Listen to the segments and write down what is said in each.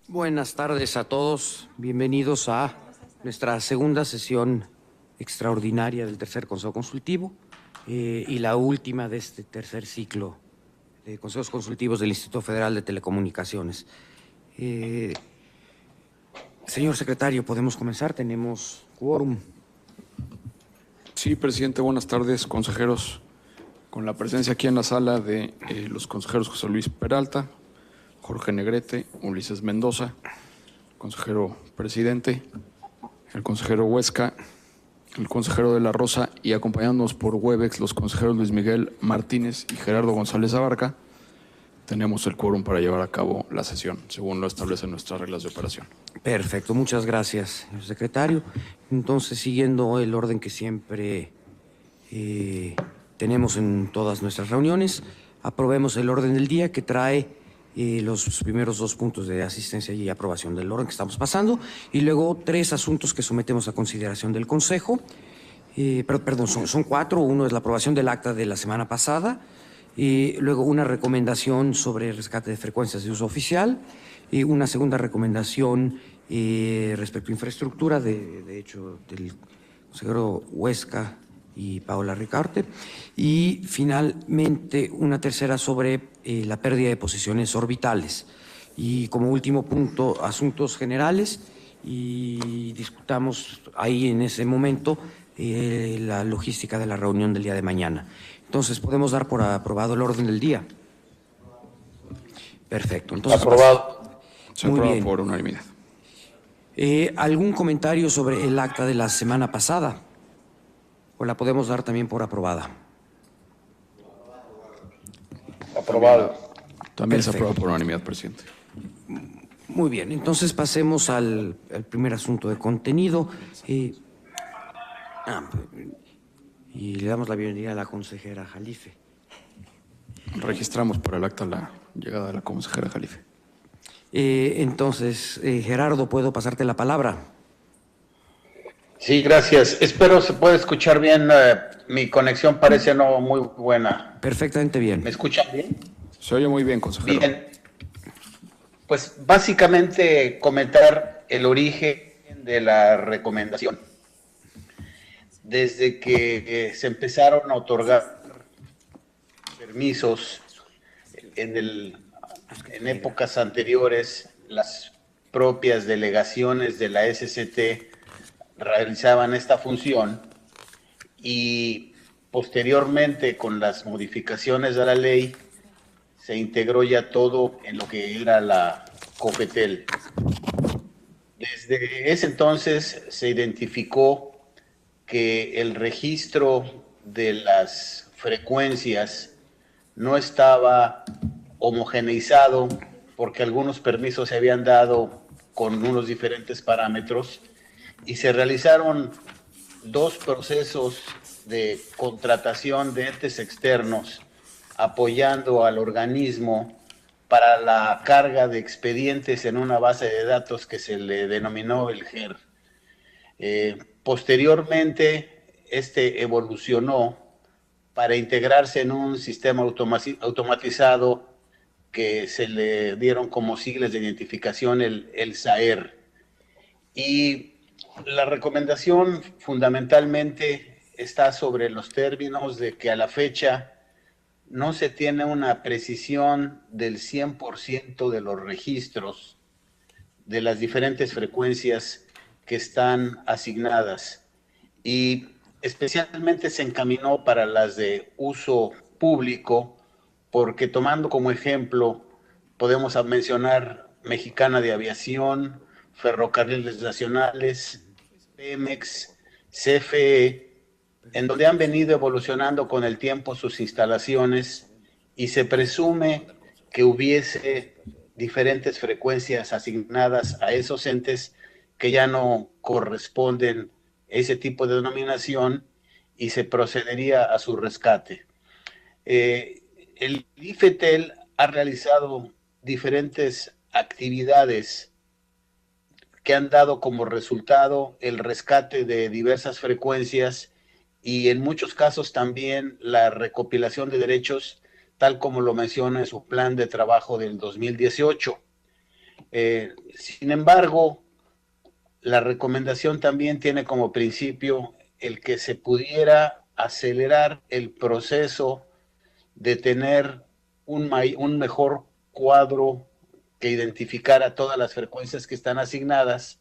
Buenas tardes a todos. Bienvenidos a nuestra segunda sesión extraordinaria del tercer Consejo Consultivo y la última de este tercer ciclo de consejos consultivos del Instituto Federal de Telecomunicaciones. Señor secretario, ¿podemos comenzar? Tenemos quórum. Sí, presidente, buenas tardes, consejeros. Con la presencia aquí en la sala de los consejeros José Luis Peralta, Jorge Negrete, Ulises Mendoza, consejero presidente, el consejero Huesca, el consejero de la Rosa y acompañándonos por Webex los consejeros Luis Miguel Martínez y Gerardo González Abarca, tenemos el quórum para llevar a cabo la sesión, según lo establecen nuestras reglas de operación. Perfecto, muchas gracias, señor secretario. Entonces, siguiendo el orden que siempre tenemos en todas nuestras reuniones, aprobemos el orden del día que trae los primeros 2 puntos de asistencia y aprobación del orden que estamos pasando, y luego 3 asuntos que sometemos a consideración del Consejo. Perdón, son 4. Uno es la aprobación del acta de la semana pasada, y luego una recomendación sobre el rescate de frecuencias de uso oficial, y una segunda recomendación respecto a infraestructura, de hecho, del consejero Huesca y Paola Ricarte, y finalmente una tercera sobre la pérdida de posiciones orbitales. Y como último punto, asuntos generales, y discutamos ahí en ese momento la logística de la reunión del día de mañana. Entonces, ¿podemos dar por aprobado el orden del día? Perfecto. Entonces, aprobado. Se aprueba por unanimidad. ¿Algún comentario sobre el acta de la semana pasada? ¿O la podemos dar también por aprobada? Aprobado. También se aprueba por unanimidad, presidente. Muy bien, entonces pasemos al primer asunto de contenido. Y le damos la bienvenida a la consejera Jalife. Registramos para el acta la llegada de la consejera Jalife. Entonces, Gerardo, ¿puedo pasarte la palabra? Sí, gracias. Espero se pueda escuchar bien. Mi conexión parece no muy buena. Perfectamente bien. ¿Me escuchan bien? Se oye muy bien, consejero. Bien. Pues básicamente comentar el origen de la recomendación. Desde que se empezaron a otorgar permisos en épocas anteriores, las propias delegaciones de la SCT realizaban esta función y posteriormente con las modificaciones de la ley se integró ya todo en lo que era la COFETEL. Desde ese entonces se identificó que el registro de las frecuencias no estaba homogeneizado porque algunos permisos se habían dado con unos diferentes parámetros y se realizaron 2 procesos de contratación de entes externos apoyando al organismo para la carga de expedientes en una base de datos que se le denominó el GER. Posteriormente, este evolucionó para integrarse en un sistema automatizado que se le dieron como siglas de identificación el SAER. Y la recomendación fundamentalmente está sobre los términos de que a la fecha no se tiene una precisión del 100% de los registros de las diferentes frecuencias que están asignadas y especialmente se encaminó para las de uso público porque tomando como ejemplo podemos mencionar Mexicana de Aviación, Ferrocarriles Nacionales, Pemex, CFE, en donde han venido evolucionando con el tiempo sus instalaciones y se presume que hubiese diferentes frecuencias asignadas a esos entes que ya no corresponden a ese tipo de denominación y se procedería a su rescate. El IFETEL ha realizado diferentes actividades que han dado como resultado el rescate de diversas frecuencias y en muchos casos también la recopilación de derechos, tal como lo menciona en su plan de trabajo del 2018. Sin embargo, la recomendación también tiene como principio el que se pudiera acelerar el proceso de tener un mejor cuadro que identificara todas las frecuencias que están asignadas,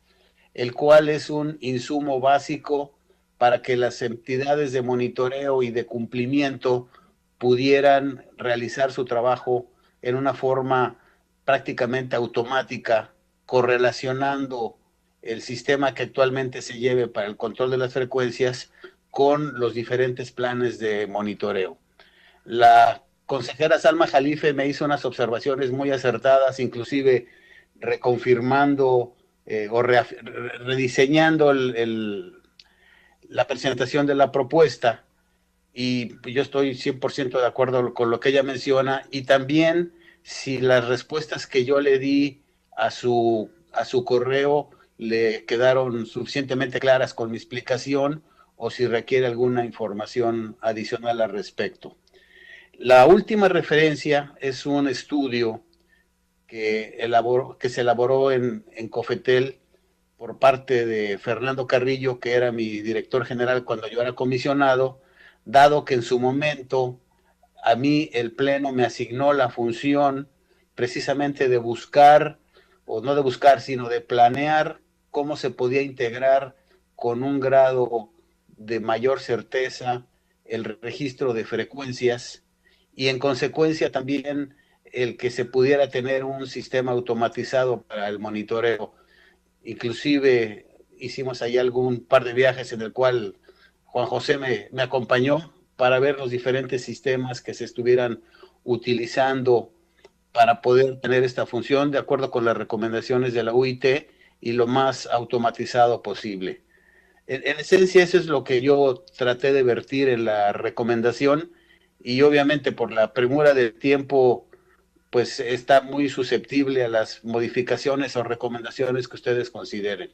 el cual es un insumo básico para que las entidades de monitoreo y de cumplimiento pudieran realizar su trabajo en una forma prácticamente automática, correlacionando el sistema que actualmente se lleve para el control de las frecuencias con los diferentes planes de monitoreo. La consejera Salma Jalife me hizo unas observaciones muy acertadas, inclusive reconfirmando o rediseñando la presentación de la propuesta, y yo estoy 100% de acuerdo con lo que ella menciona, y también si las respuestas que yo le di a su correo le quedaron suficientemente claras con mi explicación o si requiere alguna información adicional al respecto. La última referencia es un estudio que se elaboró en Cofetel por parte de Fernando Carrillo, que era mi director general cuando yo era comisionado, dado que en su momento a mí el Pleno me asignó la función precisamente de buscar, o no de buscar, sino de planear cómo se podía integrar con un grado de mayor certeza el registro de frecuencias y en consecuencia también el que se pudiera tener un sistema automatizado para el monitoreo. Inclusive hicimos ahí algún par de viajes en el cual Juan José me acompañó para ver los diferentes sistemas que se estuvieran utilizando para poder tener esta función de acuerdo con las recomendaciones de la UIT y lo más automatizado posible. En esencia, eso es lo que yo traté de vertir en la recomendación, y obviamente por la premura del tiempo, pues está muy susceptible a las modificaciones o recomendaciones que ustedes consideren.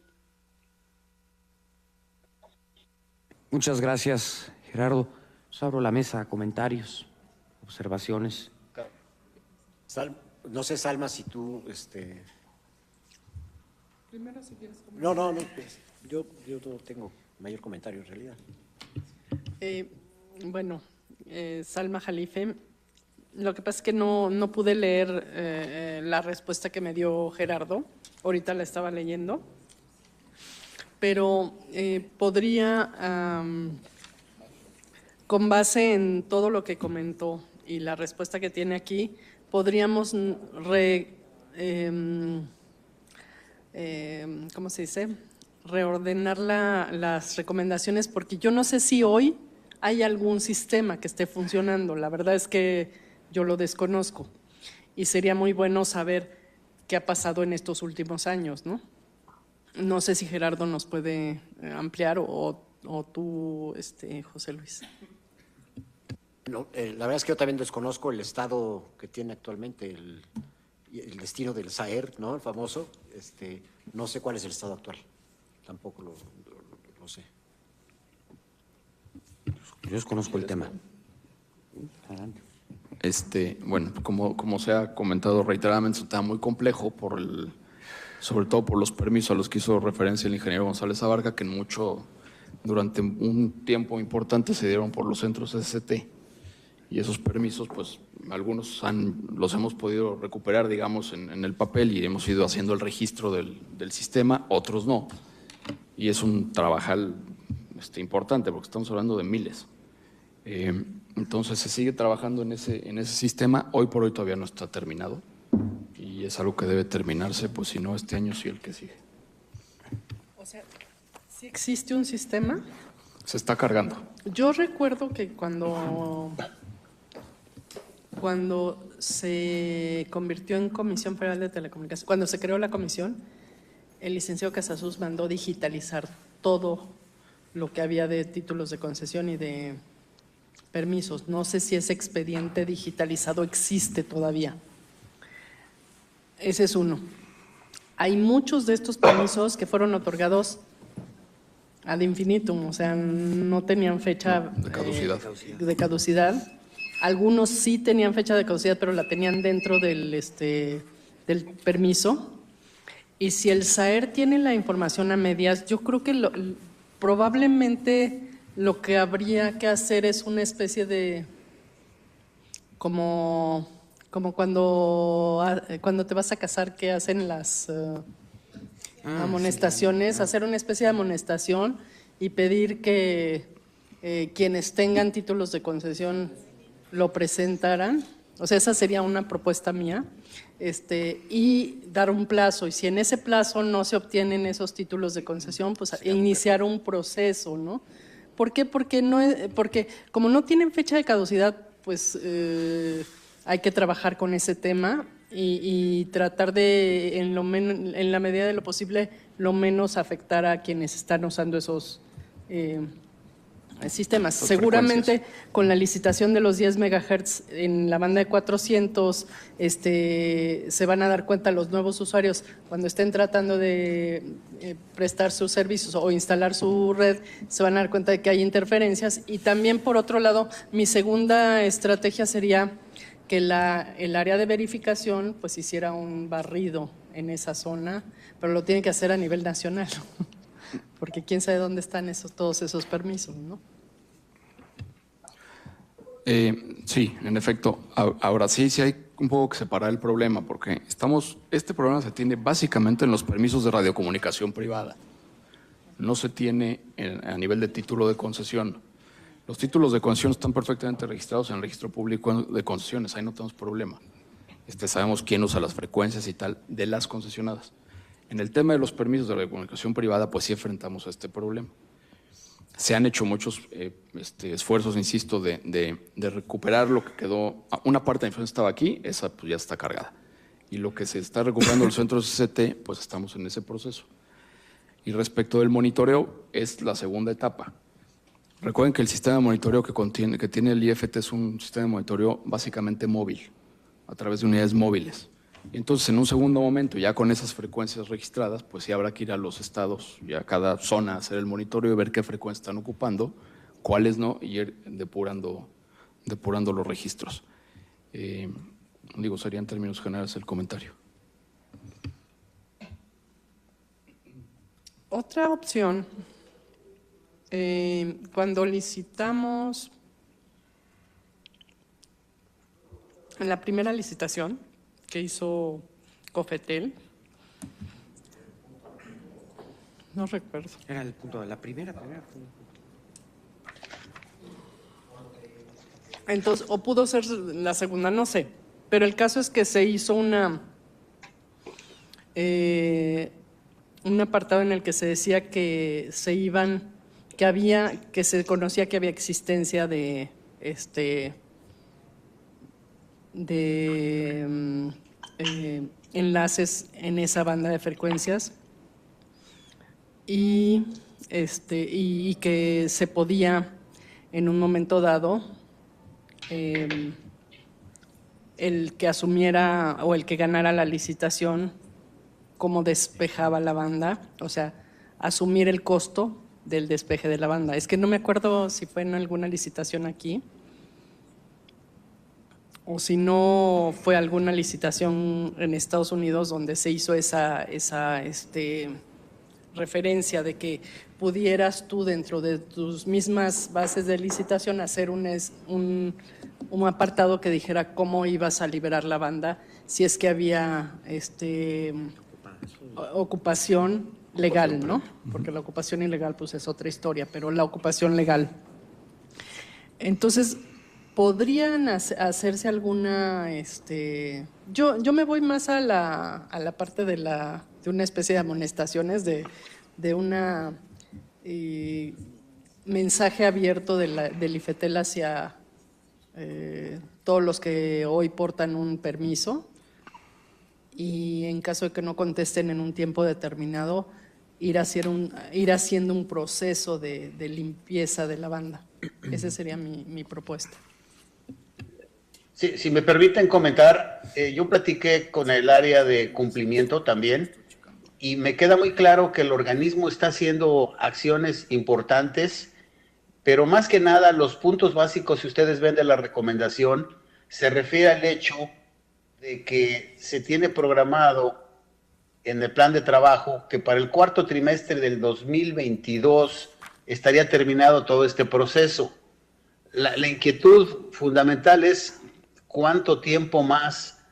Muchas gracias, Gerardo. Pues abro la mesa a comentarios, observaciones. No sé, Salma, si tú... Primero, si quieres comentar. No, pues, yo no tengo mayor comentario en realidad. Bueno, Salma Jalife, lo que pasa es que no pude leer la respuesta que me dio Gerardo, ahorita la estaba leyendo, pero podría, con base en todo lo que comentó y la respuesta que tiene aquí, podríamos ¿cómo se dice? Reordenar las recomendaciones, porque yo no sé si hoy hay algún sistema que esté funcionando. La verdad es que yo lo desconozco y sería muy bueno saber qué ha pasado en estos últimos años, ¿no? No sé si Gerardo nos puede ampliar o tú, José Luis. No, la verdad es que yo también desconozco el estado que tiene actualmente el destino del SAER, ¿no? El famoso. No sé cuál es el estado actual. Tampoco lo sé. Yo desconozco el tema. Adelante. Bueno, como se ha comentado reiteradamente, es un tema muy complejo sobre todo por los permisos a los que hizo referencia el ingeniero González Abarca, que durante un tiempo importante se dieron por los centros SCT. Y esos permisos, pues, algunos los hemos podido recuperar, digamos, en el papel y hemos ido haciendo el registro del sistema, otros no. Y es un trabajal importante porque estamos hablando de miles. Entonces se sigue trabajando en ese sistema. Hoy por hoy todavía no está terminado y es algo que debe terminarse, pues si no este año, sí el que sigue. O sea, ¿sí existe un sistema? Se está cargando. Yo recuerdo que cuando se convirtió en Comisión Federal de Telecomunicaciones, cuando se creó la comisión, el licenciado Casasus mandó digitalizar todo lo que había de títulos de concesión y de permisos. No sé si ese expediente digitalizado existe todavía. Ese es uno. Hay muchos de estos permisos que fueron otorgados ad infinitum, o sea, no tenían fecha de caducidad. Algunos sí tenían fecha de caducidad, pero la tenían dentro del permiso. Y si el SAER tiene la información a medias, yo creo que probablemente lo que habría que hacer es una especie de, como cuando te vas a casar, que hacen las amonestaciones, hacer una especie de amonestación y pedir que quienes tengan títulos de concesión lo presentaran. O sea, esa sería una propuesta mía, y dar un plazo. Y si en ese plazo no se obtienen esos títulos de concesión, pues iniciar un proceso, ¿no? ¿Por qué? Porque como no tienen fecha de caducidad, pues hay que trabajar con ese tema y tratar de, en la medida de lo posible, lo menos afectar a quienes están usando esos sistemas. Seguramente con la licitación de los 10 megahertz en la banda de 400, se van a dar cuenta los nuevos usuarios cuando estén tratando de prestar sus servicios o instalar su red, se van a dar cuenta de que hay interferencias. Y también, por otro lado, mi segunda estrategia sería que el área de verificación pues hiciera un barrido en esa zona, pero lo tiene que hacer a nivel nacional, porque quién sabe dónde están todos esos permisos, ¿no? Sí, en efecto. Ahora sí hay un poco que separar el problema, porque este problema se tiene básicamente en los permisos de radiocomunicación privada. No se tiene a nivel de título de concesión. Los títulos de concesión están perfectamente registrados en el registro público de concesiones, ahí no tenemos problema. Sabemos quién usa las frecuencias y tal de las concesionadas. En el tema de los permisos de radiocomunicación privada, pues sí enfrentamos a este problema. Se han hecho muchos esfuerzos, insisto, de recuperar lo que quedó. Una parte de la información estaba aquí, esa pues ya está cargada. Y lo que se está recuperando en los centros CCT, pues estamos en ese proceso. Y respecto del monitoreo, es la segunda etapa. Recuerden que el sistema de monitoreo que tiene el IFT es un sistema de monitoreo básicamente móvil, a través de unidades móviles. Y entonces, en un segundo momento, ya con esas frecuencias registradas, pues sí habrá que ir a los estados y a cada zona a hacer el monitoreo y ver qué frecuencias están ocupando, cuáles no, y ir depurando los registros. Sería en términos generales el comentario. Otra opción, cuando licitamos, en la primera licitación que hizo Cofetel, no recuerdo. Era el punto de la primera. Entonces, o pudo ser la segunda, no sé. Pero el caso es que se hizo un apartado en el que se decía que que se conocía que había existencia de enlaces en esa banda de frecuencias y que se podía en un momento dado el que asumiera o el que ganara la licitación cómo despejaba la banda, o sea, asumir el costo del despeje de la banda. Es que no me acuerdo si fue en alguna licitación aquí o si no fue alguna licitación en Estados Unidos donde se hizo esa referencia de que pudieras tú dentro de tus mismas bases de licitación hacer un apartado que dijera cómo ibas a liberar la banda si es que había ocupación legal, ¿no? Porque la ocupación ilegal pues es otra historia, pero la ocupación legal. Entonces, podrían hacerse alguna, yo me voy más a la parte de una especie de amonestaciones, de una mensaje abierto del IFETEL hacia todos los que hoy portan un permiso, y en caso de que no contesten en un tiempo determinado, ir haciendo un proceso de limpieza de la banda. Esa sería mi propuesta. Sí, si me permiten comentar, yo platiqué con el área de cumplimiento también y me queda muy claro que el organismo está haciendo acciones importantes, pero más que nada los puntos básicos, si ustedes ven de la recomendación, se refiere al hecho de que se tiene programado en el plan de trabajo que para el cuarto trimestre del 2022 estaría terminado todo este proceso. La inquietud fundamental es cuánto tiempo más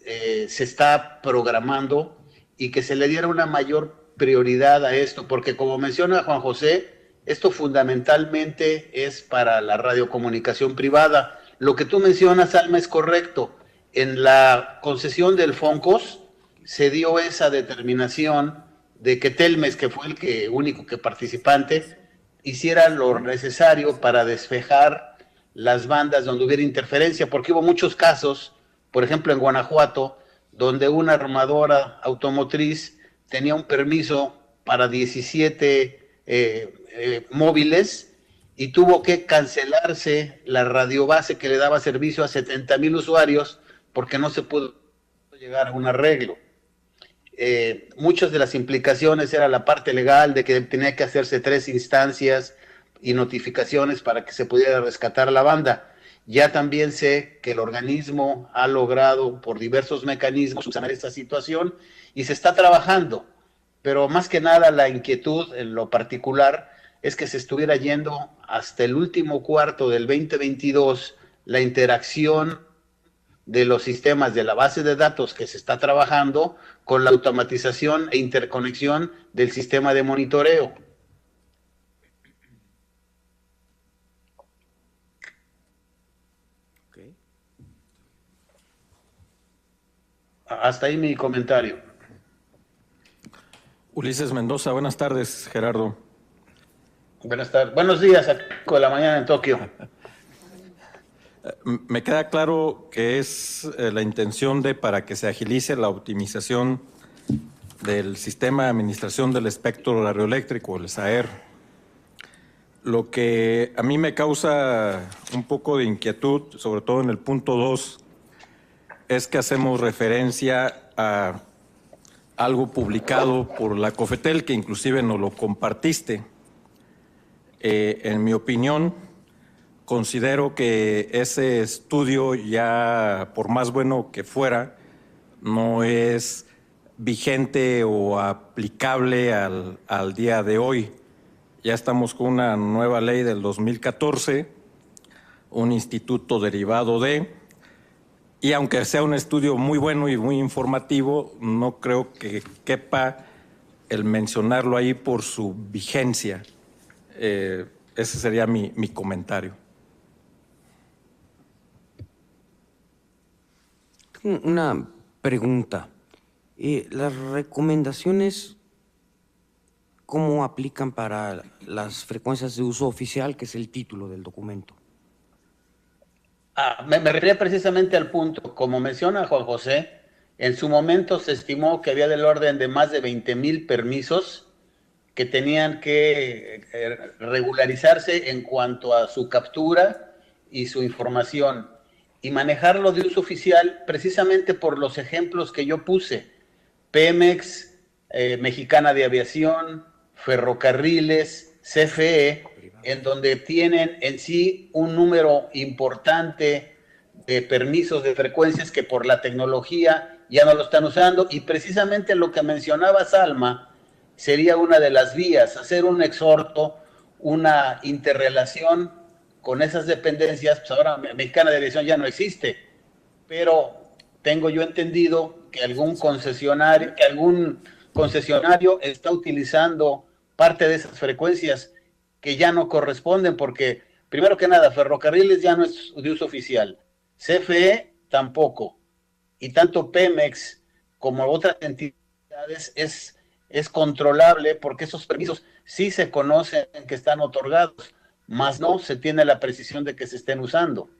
se está programando y que se le diera una mayor prioridad a esto, porque como menciona Juan José, esto fundamentalmente es para la radiocomunicación privada. Lo que tú mencionas, Alma, es correcto. En la concesión del FONCOS se dio esa determinación de que Telmex, que fue el único que participante, hiciera lo necesario para despejar las bandas donde hubiera interferencia, porque hubo muchos casos, por ejemplo en Guanajuato, donde una armadora automotriz tenía un permiso para 17 móviles y tuvo que cancelarse la radiobase que le daba servicio a 70,000 usuarios porque no se pudo llegar a un arreglo. Muchas de las implicaciones era la parte legal de que tenía que hacerse 3 instancias y notificaciones para que se pudiera rescatar la banda. Ya también sé que el organismo ha logrado por diversos mecanismos subsanar esta situación y se está trabajando, pero más que nada la inquietud en lo particular es que se estuviera yendo hasta el último cuarto del 2022 la interacción de los sistemas de la base de datos que se está trabajando con la automatización e interconexión del sistema de monitoreo. Okay. Hasta ahí mi comentario. Ulises Mendoza, buenas tardes, Gerardo. Buenas tardes. Buenos días, a 5 de la mañana en Tokio. Me queda claro que es la intención para que se agilice la optimización del sistema de administración del espectro radioeléctrico, el SAER. Lo que a mí me causa un poco de inquietud, sobre todo en el punto 2, es que hacemos referencia a algo publicado por la COFETEL, que inclusive nos lo compartiste. En mi opinión, considero que ese estudio, ya por más bueno que fuera, no es vigente o aplicable al día de hoy. Ya estamos con una nueva ley del 2014, un instituto derivado de, y aunque sea un estudio muy bueno y muy informativo, no creo que quepa el mencionarlo ahí por su vigencia. Ese sería mi comentario. Una pregunta. ¿Las recomendaciones cómo aplican para las frecuencias de uso oficial, que es el título del documento? Me refería precisamente al punto. Como menciona Juan José, en su momento se estimó que había del orden de más de 20,000 permisos que tenían que regularizarse en cuanto a su captura y su información, y manejarlo de uso oficial precisamente por los ejemplos que yo puse: Pemex, Mexicana de Aviación, Ferrocarriles, CFE, en donde tienen en sí un número importante de permisos de frecuencias que por la tecnología ya no lo están usando, y precisamente lo que mencionaba Salma sería una de las vías, hacer un exhorto, una interrelación con esas dependencias. Pues ahora Mexicana de Aviación ya no existe, pero tengo yo entendido que algún concesionario está utilizando parte de esas frecuencias que ya no corresponden, porque primero que nada Ferrocarriles ya no es de uso oficial, CFE tampoco, y tanto Pemex como otras entidades es controlable, porque esos permisos sí se conocen que están otorgados, más no se tiene la precisión de que se estén usando.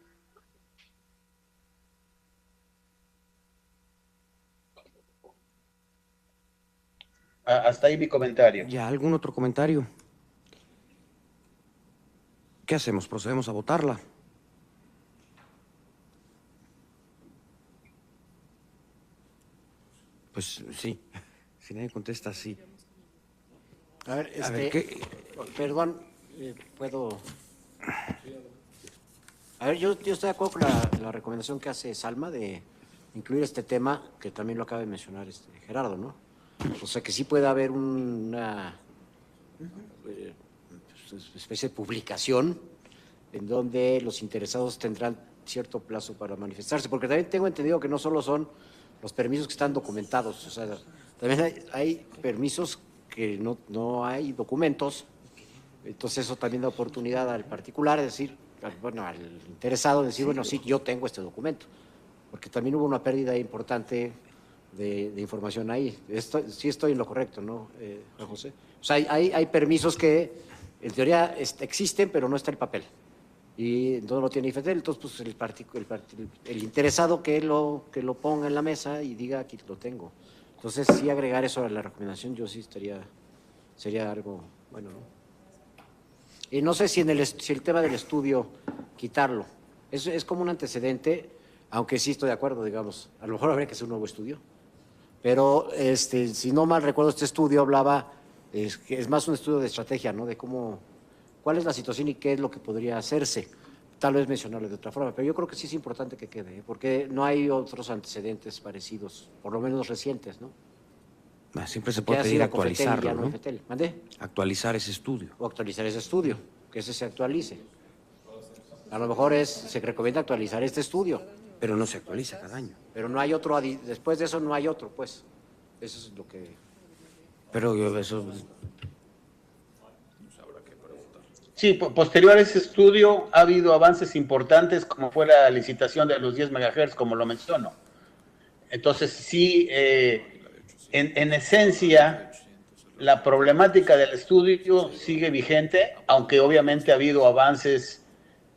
Hasta ahí mi comentario. ¿Ya algún otro comentario? ¿Qué hacemos? ¿Procedemos a votarla? Pues sí. Si nadie contesta, sí. A ver, ¿qué? perdón, puedo... A ver, yo estoy de acuerdo con la recomendación que hace Salma de incluir este tema, que también lo acaba de mencionar Gerardo, ¿no? O sea que sí puede haber una especie de publicación en donde los interesados tendrán cierto plazo para manifestarse, porque también tengo entendido que no solo son los permisos que están documentados, o sea, también hay permisos que no hay documentos, entonces eso también da oportunidad al particular, es decir, al interesado, decir, bueno, sí, yo tengo este documento, porque también hubo una pérdida importante de información ahí. Sí estoy en lo correcto, ¿no, Juan José? O sea, hay permisos que en teoría existen, pero no está el papel. Y entonces lo tiene IFETEL, entonces pues el interesado que lo ponga en la mesa y diga, aquí lo tengo. Entonces, sí agregar eso a la recomendación, yo sí sería algo bueno, ¿no? Y no sé si si el tema del estudio, quitarlo. Es como un antecedente, aunque sí estoy de acuerdo, digamos, a lo mejor habría que hacer un nuevo estudio. Pero si no mal recuerdo, este estudio hablaba, que es más un estudio de estrategia, ¿no? De cuál es la situación y qué es lo que podría hacerse. Tal vez mencionarlo de otra forma, pero yo creo que sí es importante que quede, porque no hay otros antecedentes parecidos, por lo menos recientes, ¿no? Siempre se Porque puede ya pedir sí la COFETEL y actualizarlo, ya no ¿no? IFETEL. ¿Mande? Actualizar ese estudio. O actualizar ese estudio, que ese se actualice. A lo mejor se recomienda actualizar este estudio, Pero no se actualiza cada año. pero no hay otro, después de eso no hay otro, pues. Eso es lo que... Pero eso... Sí, posterior a ese estudio ha habido avances importantes, como fue la licitación de los 10 MHz, como lo menciono. Entonces, sí, en esencia, la problemática del estudio sigue vigente, aunque obviamente ha habido avances,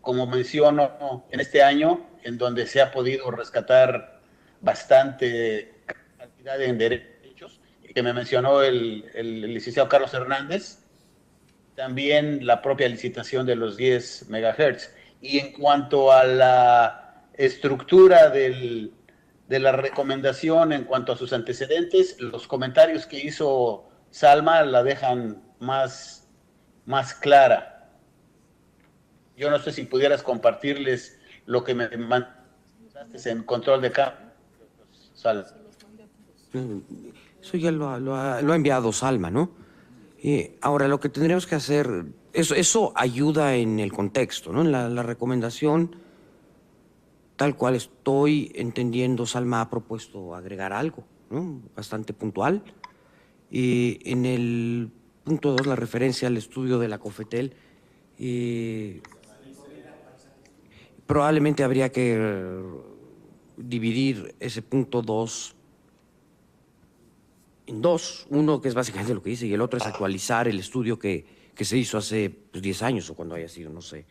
como menciono, en este año, en donde se ha podido rescatar bastante cantidad en derechos, que me mencionó el licenciado Carlos Hernández, también la propia licitación de los 10 MHz. Y en cuanto a la estructura de la recomendación, en cuanto a sus antecedentes, los comentarios que hizo Salma la dejan más clara. Yo no sé si pudieras compartirles lo que me mandaste en control de cámara, Salma. Eso ya lo ha enviado Salma, ¿no? Ahora, lo que tendríamos que hacer, eso ayuda en el contexto, ¿no? En la recomendación, tal cual estoy entendiendo, Salma ha propuesto agregar algo, ¿no? Bastante puntual. Y en el punto 2, la referencia al estudio de la COFETEL, probablemente habría que dividir ese punto 2 en dos. Uno, que es básicamente lo que dice, y el otro es actualizar el estudio que se hizo hace 10 años o cuando haya sido, no sé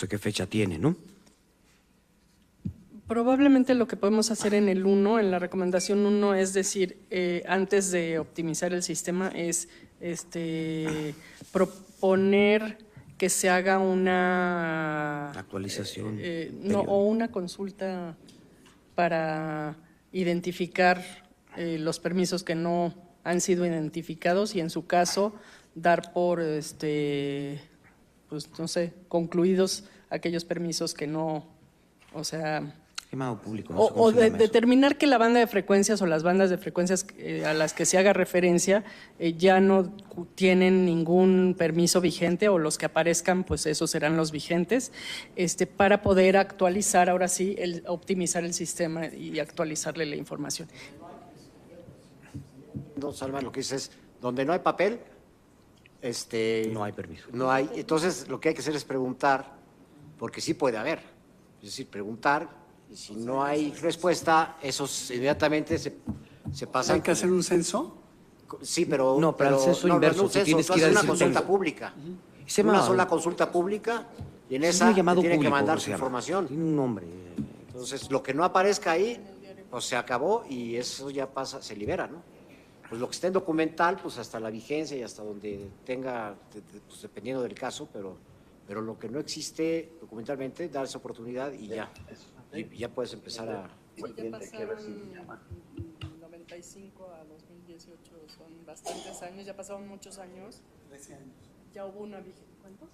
qué fecha tiene, ¿no? Probablemente lo que podemos hacer en el 1, en la recomendación 1, es decir, antes de optimizar el sistema, es proponer que se haga una Actualización. o una consulta para identificar los permisos que no han sido identificados y en su caso dar por pues no sé, concluidos aquellos permisos que no, o sea, Llamado público. No sé cómo o se llama eso. determinar que la banda de frecuencias o las bandas de frecuencias a las que se haga referencia ya no tienen ningún permiso vigente, o los que aparezcan, pues esos serán los vigentes, para poder actualizar, ahora sí, optimizar el sistema y actualizarle la información. No, Salma, lo que dice es, donde no hay papel, No hay permiso. no hay. Entonces, lo que hay que hacer es preguntar, porque sí puede haber. Es decir, preguntar, y si no hay respuesta, esos inmediatamente se pasan. ¿Hay que hacer un censo? Sí, pero... No, para el censo inverso, no, tú tienes tú que ir haces a una decir consulta censo. pública. Se Una llama- sola consulta pública, y en Es esa un llamado tienen que público, mandar se su llama. información. Tiene un nombre. Entonces, lo que no aparezca ahí, pues se acabó y eso ya pasa, se libera, ¿no? Pues lo que esté en documental, pues hasta la vigencia y hasta donde tenga, pues dependiendo del caso, pero lo que no existe documentalmente, dar esa oportunidad y ya. Y ya puedes empezar a... Ya pasaron 95 a 2018, son bastantes años, ya pasaron muchos años. 13 años. Ya hubo una vigencia. ¿Cuántos?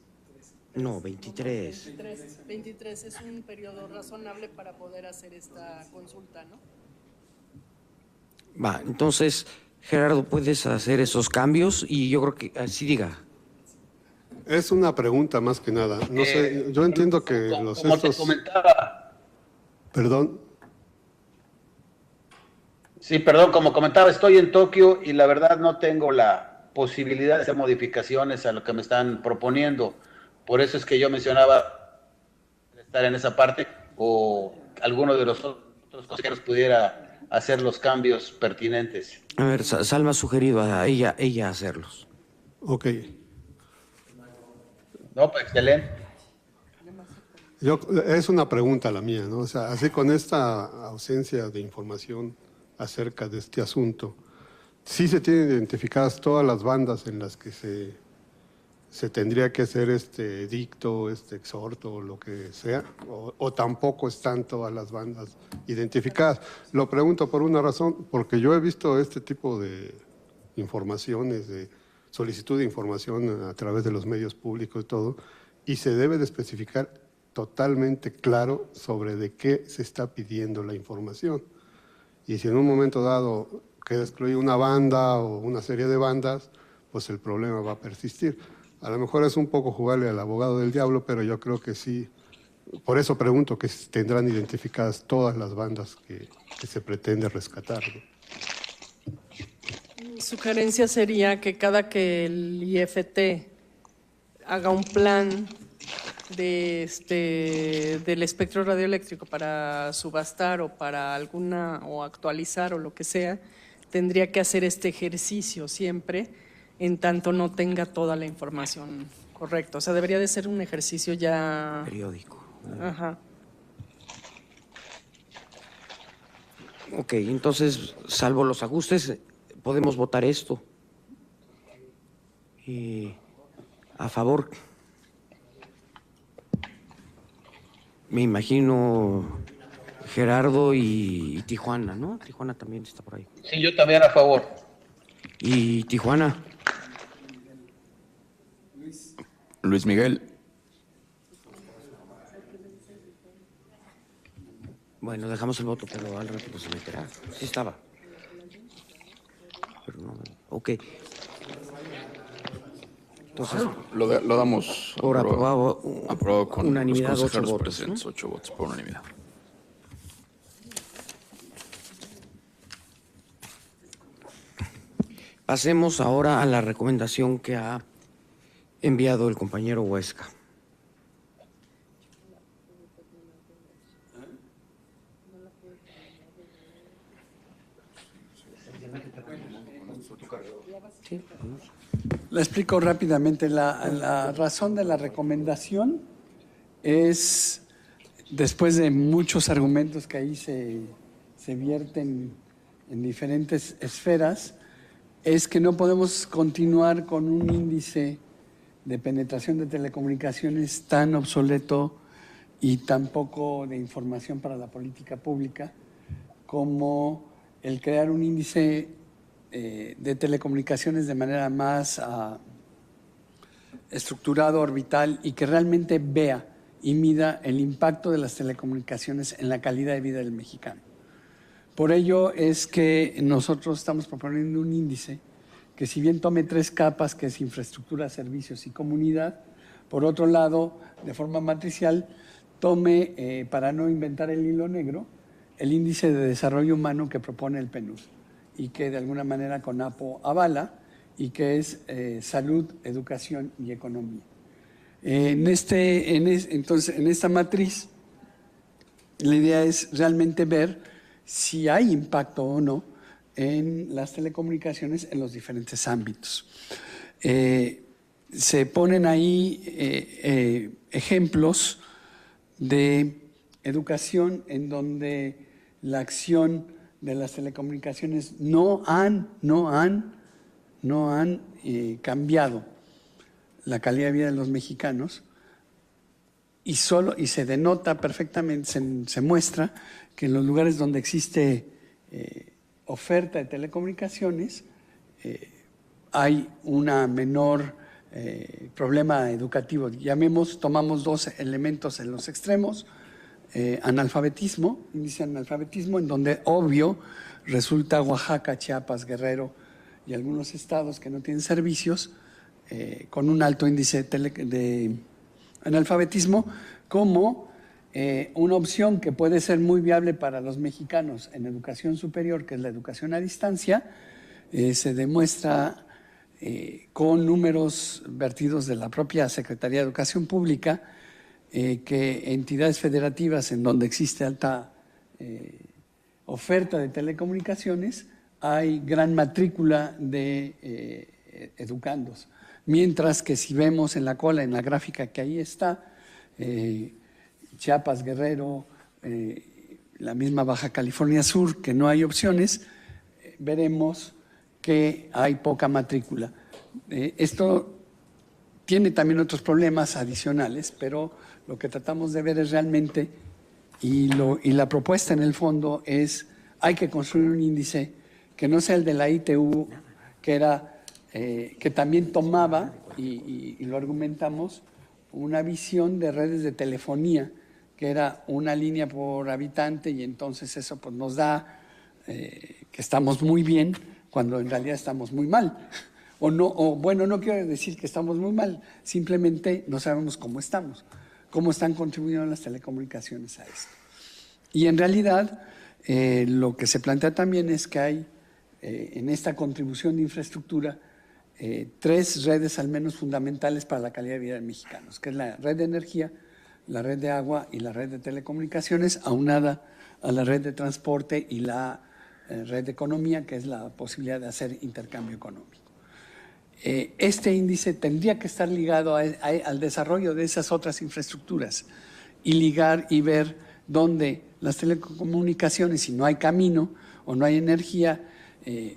No, 23. 23 es un periodo razonable para poder hacer esta consulta, ¿no? Va, entonces, Gerardo, puedes hacer esos cambios y yo creo que así diga. Es una pregunta más que nada. No sé, yo entiendo que los como te estos... comentaba, Perdón, sí, perdón, como comentaba, estoy en Tokio y la verdad no tengo la posibilidad de hacer modificaciones a lo que me están proponiendo. Por eso es que yo mencionaba estar en esa parte o alguno de los otros consejeros pudiera hacer los cambios pertinentes. A ver, Salma ha sugerido a ella hacerlos. ok. No, pues excelente. Es una pregunta la mía, ¿no? O sea, así con esta ausencia de información acerca de este asunto, sí se tienen identificadas todas las bandas en las que se tendría que hacer este edicto, este exhorto, o lo que sea, o tampoco están todas las bandas identificadas. Lo pregunto por una razón, porque yo he visto este tipo de informaciones, de solicitud de información a través de los medios públicos y todo, y se debe de especificar totalmente claro sobre de qué se está pidiendo la información. Y si en un momento dado queda excluida una banda o una serie de bandas, pues el problema va a persistir. A lo mejor es un poco jugarle al abogado del diablo, pero yo creo que sí. Por eso pregunto que tendrán identificadas todas las bandas que se pretende rescatar, ¿no? Mi sugerencia sería que cada que el IFT haga un plan del espectro radioeléctrico para subastar o para o actualizar o lo que sea, tendría que hacer este ejercicio siempre, en tanto no tenga toda la información correcta. O sea, debería de ser un ejercicio ya Periódico. Ajá. Ok, entonces, salvo los ajustes, podemos votar esto. A favor. Me imagino Gerardo y Tijuana, ¿no? Tijuana también está por ahí. Sí, yo también a favor. ¿Y Tijuana? Luis Miguel. Bueno, dejamos el voto, pero al ratito se meterá. Sí estaba. Pero no. Ok. Entonces, Lo damos por aprobado con unanimidad, los 8 consejeros votos, presentes, 8 votos por unanimidad. pasemos ahora a la recomendación que ha enviado el compañero Huesca. Sí. Le explico rápidamente. La razón de la recomendación es, después de muchos argumentos que ahí se vierten en diferentes esferas, es que no podemos continuar con un índice de penetración de telecomunicaciones tan obsoleto y tan poco de información para la política pública como el crear un índice de telecomunicaciones de manera más estructurado, orbital, y que realmente vea y mida el impacto de las telecomunicaciones en la calidad de vida del mexicano. Por ello es que nosotros estamos proponiendo un índice que, si bien tome 3 capas, que es infraestructura, servicios y comunidad, por otro lado, de forma matricial, tome, para no inventar el hilo negro, el índice de desarrollo humano que propone el PNUD y que de alguna manera CONAPO avala, y que es salud, educación y economía. Entonces, en esta matriz, la idea es realmente ver si hay impacto o no en las telecomunicaciones en los diferentes ámbitos. Se ponen ahí ejemplos de educación en donde la acción de las telecomunicaciones no han cambiado la calidad de vida de los mexicanos, y se denota perfectamente, se muestra que en los lugares donde existe oferta de telecomunicaciones hay una menor problema educativo. Tomamos 2 elementos en los extremos: analfabetismo, índice de analfabetismo, en donde obvio resulta Oaxaca, Chiapas, Guerrero y algunos estados que no tienen servicios con un alto índice de analfabetismo, como una opción que puede ser muy viable para los mexicanos en educación superior, que es la educación a distancia. Se demuestra con números vertidos de la propia Secretaría de Educación Pública que entidades federativas en donde existe alta oferta de telecomunicaciones hay gran matrícula de educandos. Mientras que si vemos en la cola, en la gráfica que ahí está, Chiapas, Guerrero, la misma Baja California Sur, que no hay opciones, veremos que hay poca matrícula. Esto tiene también otros problemas adicionales, pero lo que tratamos de ver es realmente, y la propuesta en el fondo es, hay que construir un índice que no sea el de la ITU, que también tomaba, y lo argumentamos, una visión de redes de telefonía, que era una línea por habitante, y entonces eso pues, nos da que estamos muy bien, cuando en realidad estamos muy mal. Bueno, no quiero decir que estamos muy mal, simplemente no sabemos cómo estamos, cómo están contribuyendo las telecomunicaciones a esto. Y en realidad, lo que se plantea también es que hay en esta contribución de infraestructura 3 redes al menos fundamentales para la calidad de vida de mexicanos, que es la red de energía, la red de agua y la red de telecomunicaciones, aunada a la red de transporte y la red de economía, que es la posibilidad de hacer intercambio económico. Este índice tendría que estar ligado al desarrollo de esas otras infraestructuras y ligar y ver dónde las telecomunicaciones, si no hay camino o no hay energía,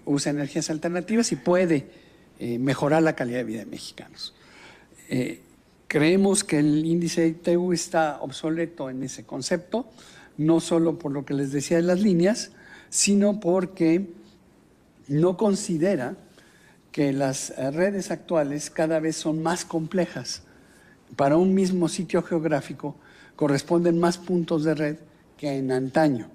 usa energías alternativas y puede mejorar la calidad de vida de mexicanos. Creemos que el índice de ITU está obsoleto en ese concepto, no solo por lo que les decía de las líneas, sino porque no considera que las redes actuales cada vez son más complejas. Para un mismo sitio geográfico corresponden más puntos de red que en antaño,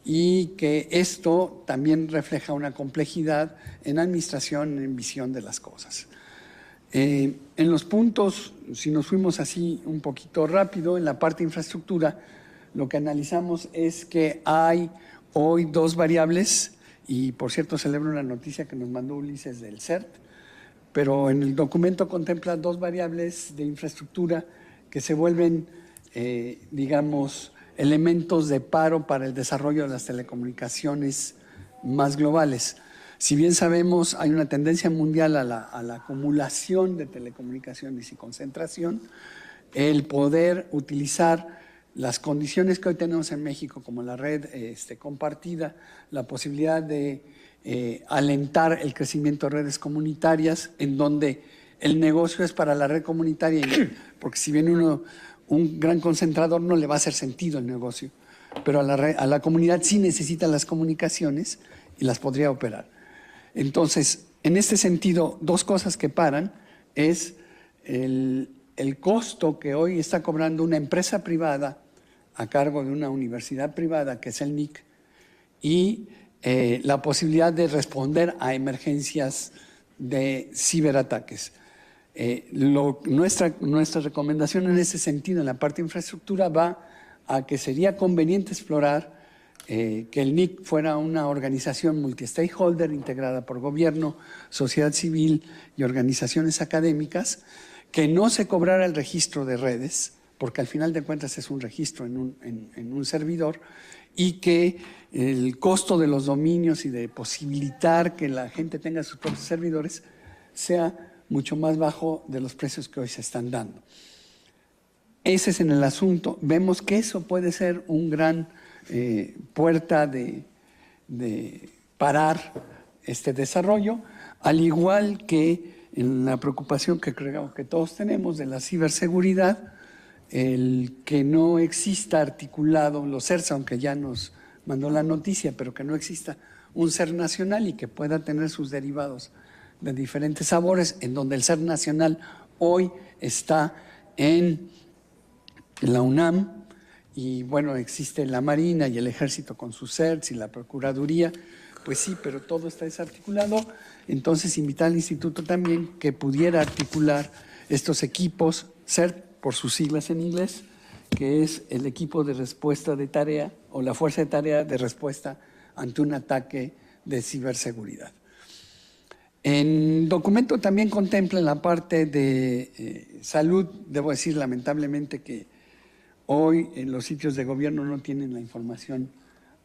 y que esto también refleja una complejidad en administración, en visión de las cosas. En los puntos, si nos fuimos así un poquito rápido, en la parte de infraestructura, lo que analizamos es que hay hoy 2 variables, y por cierto celebro una noticia que nos mandó Ulises del CERT, pero en el documento contempla 2 variables de infraestructura que se vuelven, digamos, elementos de paro para el desarrollo de las telecomunicaciones más globales. Si bien sabemos, hay una tendencia mundial a la acumulación de telecomunicaciones y concentración, el poder utilizar las condiciones que hoy tenemos en México, como la red compartida, la posibilidad de alentar el crecimiento de redes comunitarias, en donde el negocio es para la red comunitaria, porque si viene un gran concentrador no le va a hacer sentido el negocio, pero a la comunidad sí necesita las comunicaciones y las podría operar. Entonces, en este sentido, 2 cosas que paran es el costo que hoy está cobrando una empresa privada a cargo de una universidad privada, que es el NIC, y la posibilidad de responder a emergencias de ciberataques. Nuestra recomendación en ese sentido, en la parte de infraestructura, va a que sería conveniente explorar que el NIC fuera una organización multi-stakeholder integrada por gobierno, sociedad civil y organizaciones académicas, que no se cobrara el registro de redes, porque al final de cuentas es un registro en un servidor, y que el costo de los dominios y de posibilitar que la gente tenga sus propios servidores sea mucho más bajo de los precios que hoy se están dando. Ese es en el asunto. Vemos que eso puede ser un gran puerta de parar este desarrollo, al igual que en la preocupación que creo que todos tenemos de la ciberseguridad, el que no exista articulado los CERS, aunque ya nos mandó la noticia, pero que no exista un CER nacional y que pueda tener sus derivados de diferentes sabores, en donde el CER nacional hoy está en la UNAM, y bueno, existe la Marina y el Ejército con sus CERS y la Procuraduría, Pues sí, pero todo está desarticulado. Entonces, invitar al instituto también que pudiera articular estos equipos, CERT, por sus siglas en inglés, que es el equipo de respuesta de tarea o la fuerza de tarea de respuesta ante un ataque de ciberseguridad. En documento también contempla en la parte de salud, debo decir lamentablemente que hoy en los sitios de gobierno no tienen la información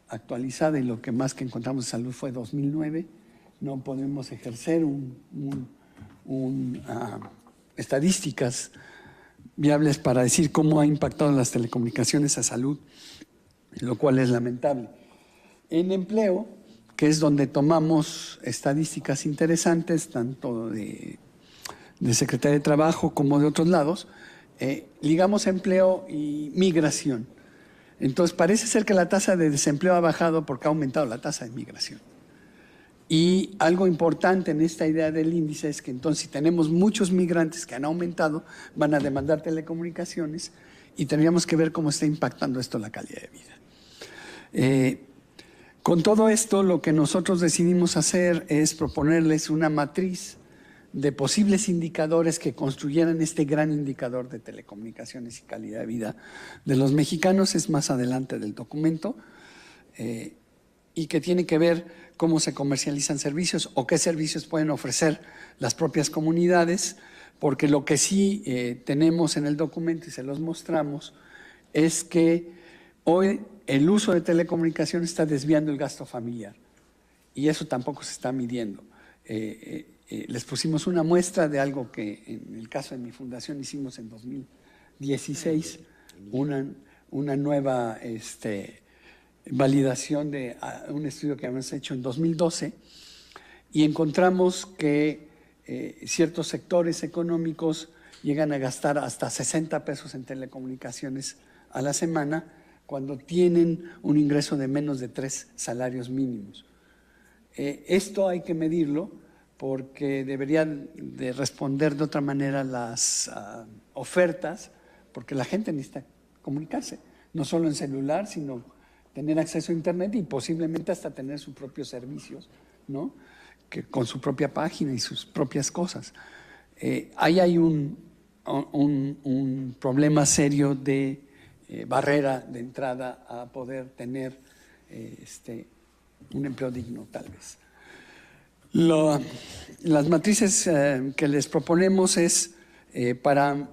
actualizada y lo que más que encontramos de salud fue 2009. No podemos ejercer estadísticas viables para decir cómo ha impactado las telecomunicaciones a salud, lo cual es lamentable. En empleo, que es donde tomamos estadísticas interesantes, tanto de Secretaría de Trabajo como de otros lados, ligamos empleo y migración. Entonces, parece ser que la tasa de desempleo ha bajado porque ha aumentado la tasa de migración. Y algo importante en esta idea del índice es que entonces si tenemos muchos migrantes que han aumentado, van a demandar telecomunicaciones y tendríamos que ver cómo está impactando esto la calidad de vida. Con todo esto, lo que nosotros decidimos hacer es proponerles una matriz de posibles indicadores que construyeran este gran indicador de telecomunicaciones y calidad de vida de los mexicanos. Es más adelante del documento y que tiene que ver cómo se comercializan servicios o qué servicios pueden ofrecer las propias comunidades, porque lo que sí tenemos en el documento y se los mostramos es que hoy el uso de telecomunicaciones está desviando el gasto familiar y eso tampoco se está midiendo. Les pusimos una muestra de algo que en el caso de mi fundación hicimos en 2016, una nueva validación de un estudio que habíamos hecho en 2012 y encontramos que ciertos sectores económicos llegan a gastar hasta 60 pesos en telecomunicaciones a la semana cuando tienen un ingreso de menos de 3 salarios mínimos. Esto hay que medirlo porque deberían de responder de otra manera las ofertas, porque la gente necesita comunicarse, no solo en celular, sino tener acceso a Internet y posiblemente hasta tener sus propios servicios, ¿no? Que con su propia página y sus propias cosas. Ahí hay un problema serio de barrera de entrada a poder tener un empleo digno, tal vez. Las matrices que les proponemos es para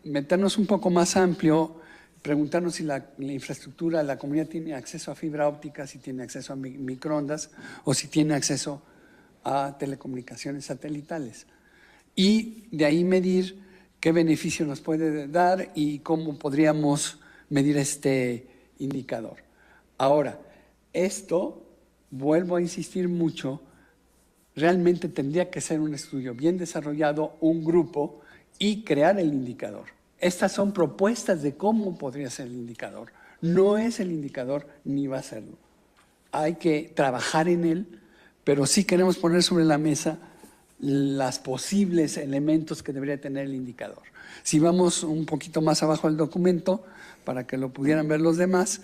meternos un poco más amplio, preguntarnos si la infraestructura, la comunidad tiene acceso a fibra óptica, si tiene acceso a microondas o si tiene acceso a telecomunicaciones satelitales. Y de ahí medir qué beneficio nos puede dar y cómo podríamos medir este indicador. Ahora, esto, vuelvo a insistir mucho, realmente tendría que ser un estudio bien desarrollado, un grupo, y crear el indicador. Estas son propuestas de cómo podría ser el indicador. No es el indicador ni va a serlo. Hay que trabajar en él, pero sí queremos poner sobre la mesa los posibles elementos que debería tener el indicador. Si vamos un poquito más abajo del documento, para que lo pudieran ver los demás,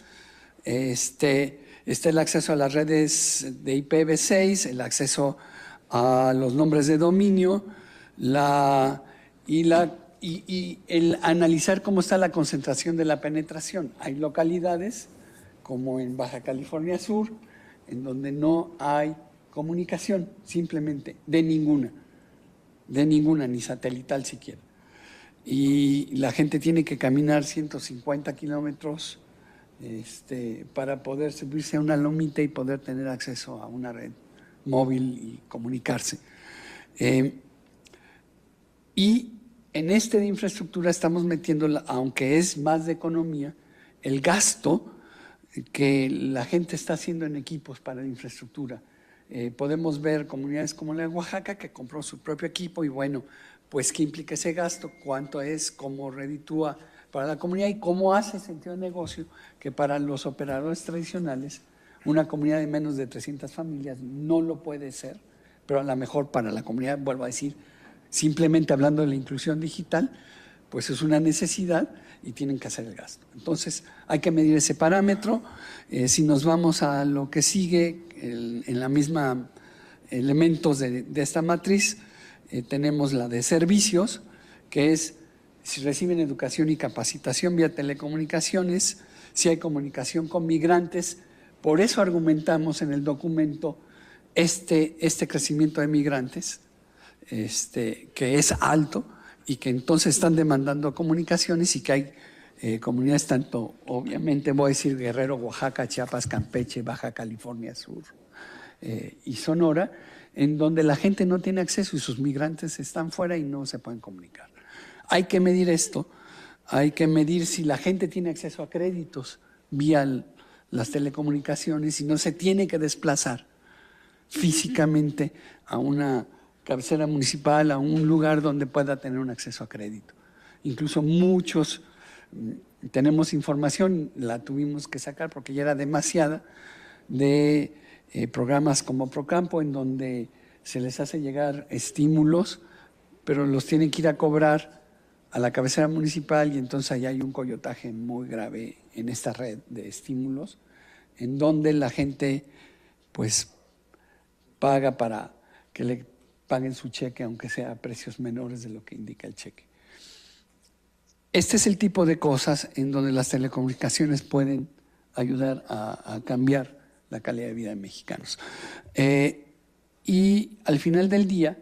está el acceso a las redes de IPv6, el acceso a los nombres de dominio, y el analizar cómo está la concentración de la penetración. Hay localidades, como en Baja California Sur, en donde no hay comunicación, simplemente, de ninguna, ni satelital siquiera. Y la gente tiene que caminar 150 kilómetros para poder subirse a una lomita y poder tener acceso a una red móvil y comunicarse. Y en de infraestructura estamos metiendo, aunque es más de economía, el gasto que la gente está haciendo en equipos para la infraestructura. Podemos ver comunidades como la de Oaxaca que compró su propio equipo y bueno, pues qué implica ese gasto, cuánto es, cómo reditúa para la comunidad y cómo hace sentido de negocio que para los operadores tradicionales una comunidad de menos de 300 familias no lo puede ser, pero a lo mejor para la comunidad, vuelvo a decir, simplemente hablando de la inclusión digital, pues es una necesidad y tienen que hacer el gasto. Entonces hay que medir ese parámetro. Si nos vamos a lo que sigue, en la misma elementos de esta matriz, tenemos la de servicios, que es si reciben educación y capacitación vía telecomunicaciones, si hay comunicación con migrantes. Por eso argumentamos en el documento este crecimiento de migrantes, que es alto y que entonces están demandando comunicaciones, y que hay comunidades tanto, obviamente voy a decir Guerrero, Oaxaca, Chiapas, Campeche, Baja California Sur y Sonora, en donde la gente no tiene acceso y sus migrantes están fuera y no se pueden comunicar. Hay que medir esto, hay que medir si la gente tiene acceso a créditos vía las telecomunicaciones y no se tiene que desplazar físicamente a una cabecera municipal, a un lugar donde pueda tener un acceso a crédito. Incluso muchos, tenemos información, la tuvimos que sacar porque ya era demasiada, de programas como Procampo, en donde se les hace llegar estímulos, pero los tienen que ir a cobrar a la cabecera municipal, y entonces ahí hay un coyotaje muy grave en esta red de estímulos, en donde la gente pues paga para que le paguen su cheque, aunque sea a precios menores de lo que indica el cheque. Este es el tipo de cosas en donde las telecomunicaciones pueden ayudar a cambiar la calidad de vida de mexicanos. Y al final del día,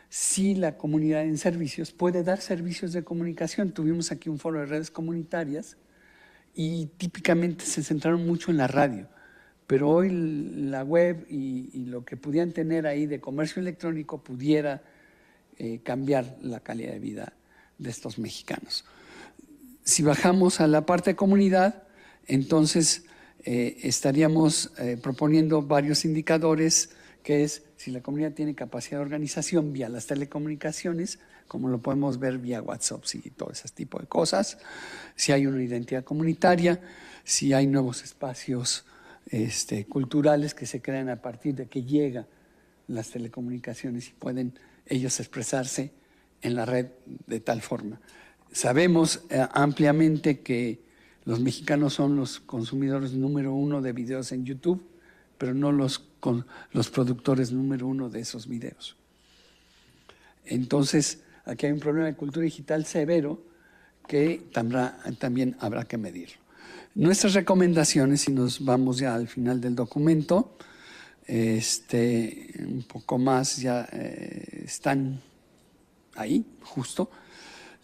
sí, la comunidad en servicios puede dar servicios de comunicación. Tuvimos aquí un foro de redes comunitarias y típicamente se centraron mucho en la radio, pero hoy la web y lo que pudieran tener ahí de comercio electrónico pudiera cambiar la calidad de vida de estos mexicanos. Si bajamos a la parte de comunidad, entonces estaríamos proponiendo varios indicadores, que es si la comunidad tiene capacidad de organización vía las telecomunicaciones, como lo podemos ver vía WhatsApp y todo ese tipo de cosas, si hay una identidad comunitaria, si hay nuevos espacios culturales que se crean a partir de que llegan las telecomunicaciones y pueden ellos expresarse en la red de tal forma. Sabemos ampliamente que los mexicanos son los consumidores número 1 de videos en YouTube, pero no los productores número 1 de esos videos. Entonces, aquí hay un problema de cultura digital severo que también habrá que medirlo. Nuestras recomendaciones, si nos vamos ya al final del documento, un poco más ya están ahí, justo.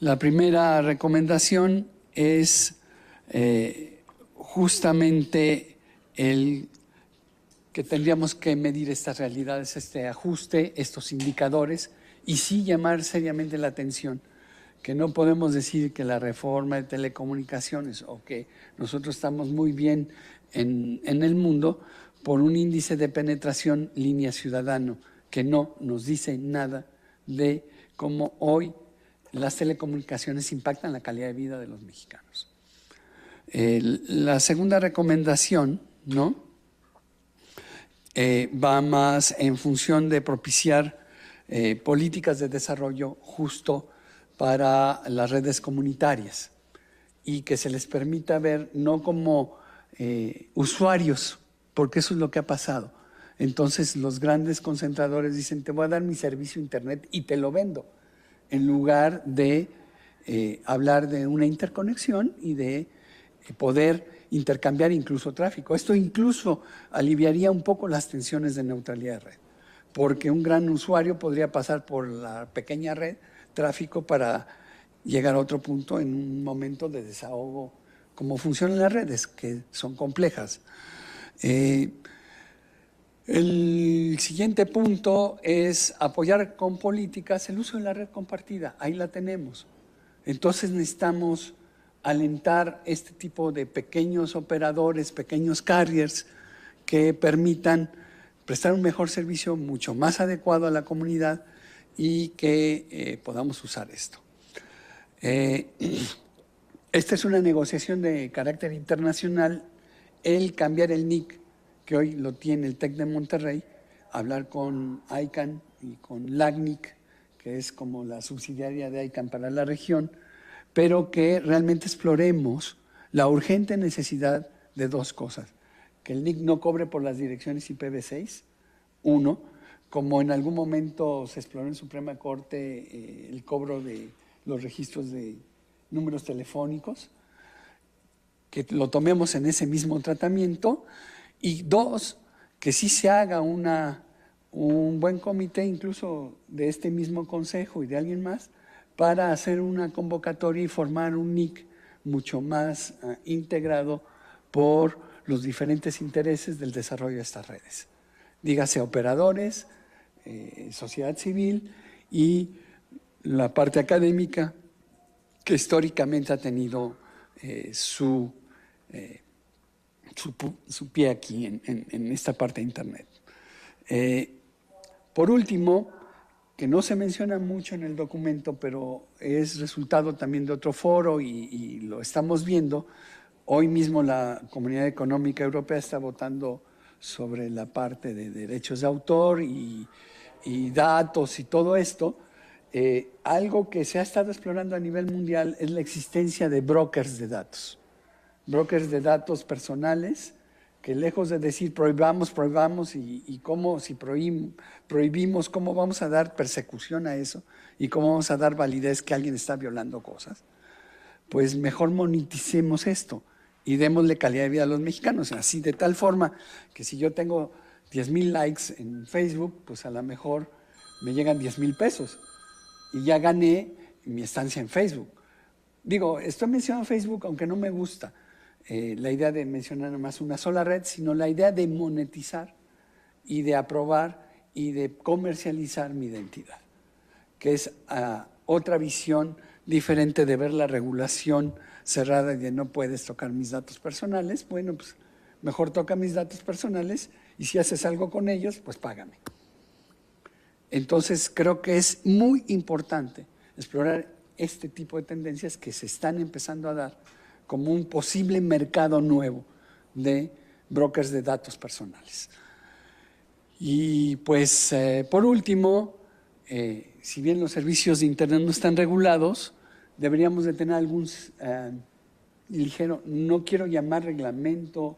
La primera recomendación es justamente el que tendríamos que medir estas realidades, este ajuste, estos indicadores, y sí llamar seriamente la atención, que no podemos decir que la reforma de telecomunicaciones o que nosotros estamos muy bien en el mundo por un índice de penetración línea ciudadano, que no nos dice nada de cómo hoy las telecomunicaciones impactan la calidad de vida de los mexicanos. La segunda recomendación, ¿no?, va más en función de propiciar políticas de desarrollo justo para las redes comunitarias y que se les permita ver no como usuarios, porque eso es lo que ha pasado. Entonces los grandes concentradores dicen, te voy a dar mi servicio internet y te lo vendo, en lugar de hablar de una interconexión y de poder intercambiar incluso tráfico. Esto incluso aliviaría un poco las tensiones de neutralidad de red, porque un gran usuario podría pasar por la pequeña red tráfico para llegar a otro punto en un momento de desahogo, como funcionan las redes, que son complejas. El siguiente punto es apoyar con políticas el uso de la red compartida. Ahí la tenemos. Entonces necesitamos alentar este tipo de pequeños operadores, pequeños carriers que permitan prestar un mejor servicio, mucho más adecuado a la comunidad, y que podamos usar esto. Esta es una negociación de carácter internacional. El cambiar el NIC, que hoy lo tiene el TEC de Monterrey, hablar con ICANN y con LACNIC, que es como la subsidiaria de ICANN para la región, pero que realmente exploremos la urgente necesidad de dos cosas: que el NIC no cobre por las direcciones IPv6, uno, como en algún momento se exploró en Suprema Corte el cobro de los registros de números telefónicos, que lo tomemos en ese mismo tratamiento, y dos, que sí se haga un buen comité, incluso de este mismo consejo y de alguien más, para hacer una convocatoria y formar un NIC mucho más integrado por los diferentes intereses del desarrollo de estas redes. Dígase operadores, sociedad civil y la parte académica, que históricamente ha tenido su pie aquí en esta parte de Internet. Por último, que no se menciona mucho en el documento, pero es resultado también de otro foro y lo estamos viendo. Hoy mismo la Comunidad Económica Europea está votando sobre la parte de derechos de autor y datos y todo esto. Algo que se ha estado explorando a nivel mundial es la existencia de brokers de datos. Brokers de datos personales que, lejos de decir prohibamos y cómo, si prohibimos, cómo vamos a dar persecución a eso y cómo vamos a dar validez que alguien está violando cosas, pues mejor moneticemos esto y démosle calidad de vida a los mexicanos, así de tal forma que si yo tengo 10,000 likes en Facebook, pues a lo mejor me llegan 10,000 pesos y ya gané mi estancia en Facebook. Digo, estoy mencionando Facebook aunque no me gusta la idea de mencionar nomás una sola red, sino la idea de monetizar y de aprobar y de comercializar mi identidad, que es otra visión diferente de ver la regulación cerrada y de no puedes tocar mis datos personales. Bueno, pues mejor toca mis datos personales y si haces algo con ellos, pues págame. Entonces creo que es muy importante explorar este tipo de tendencias que se están empezando a dar como un posible mercado nuevo de brokers de datos personales. Y pues por último, si bien los servicios de Internet no están regulados, deberíamos de tener algún ligero, no quiero llamar reglamento,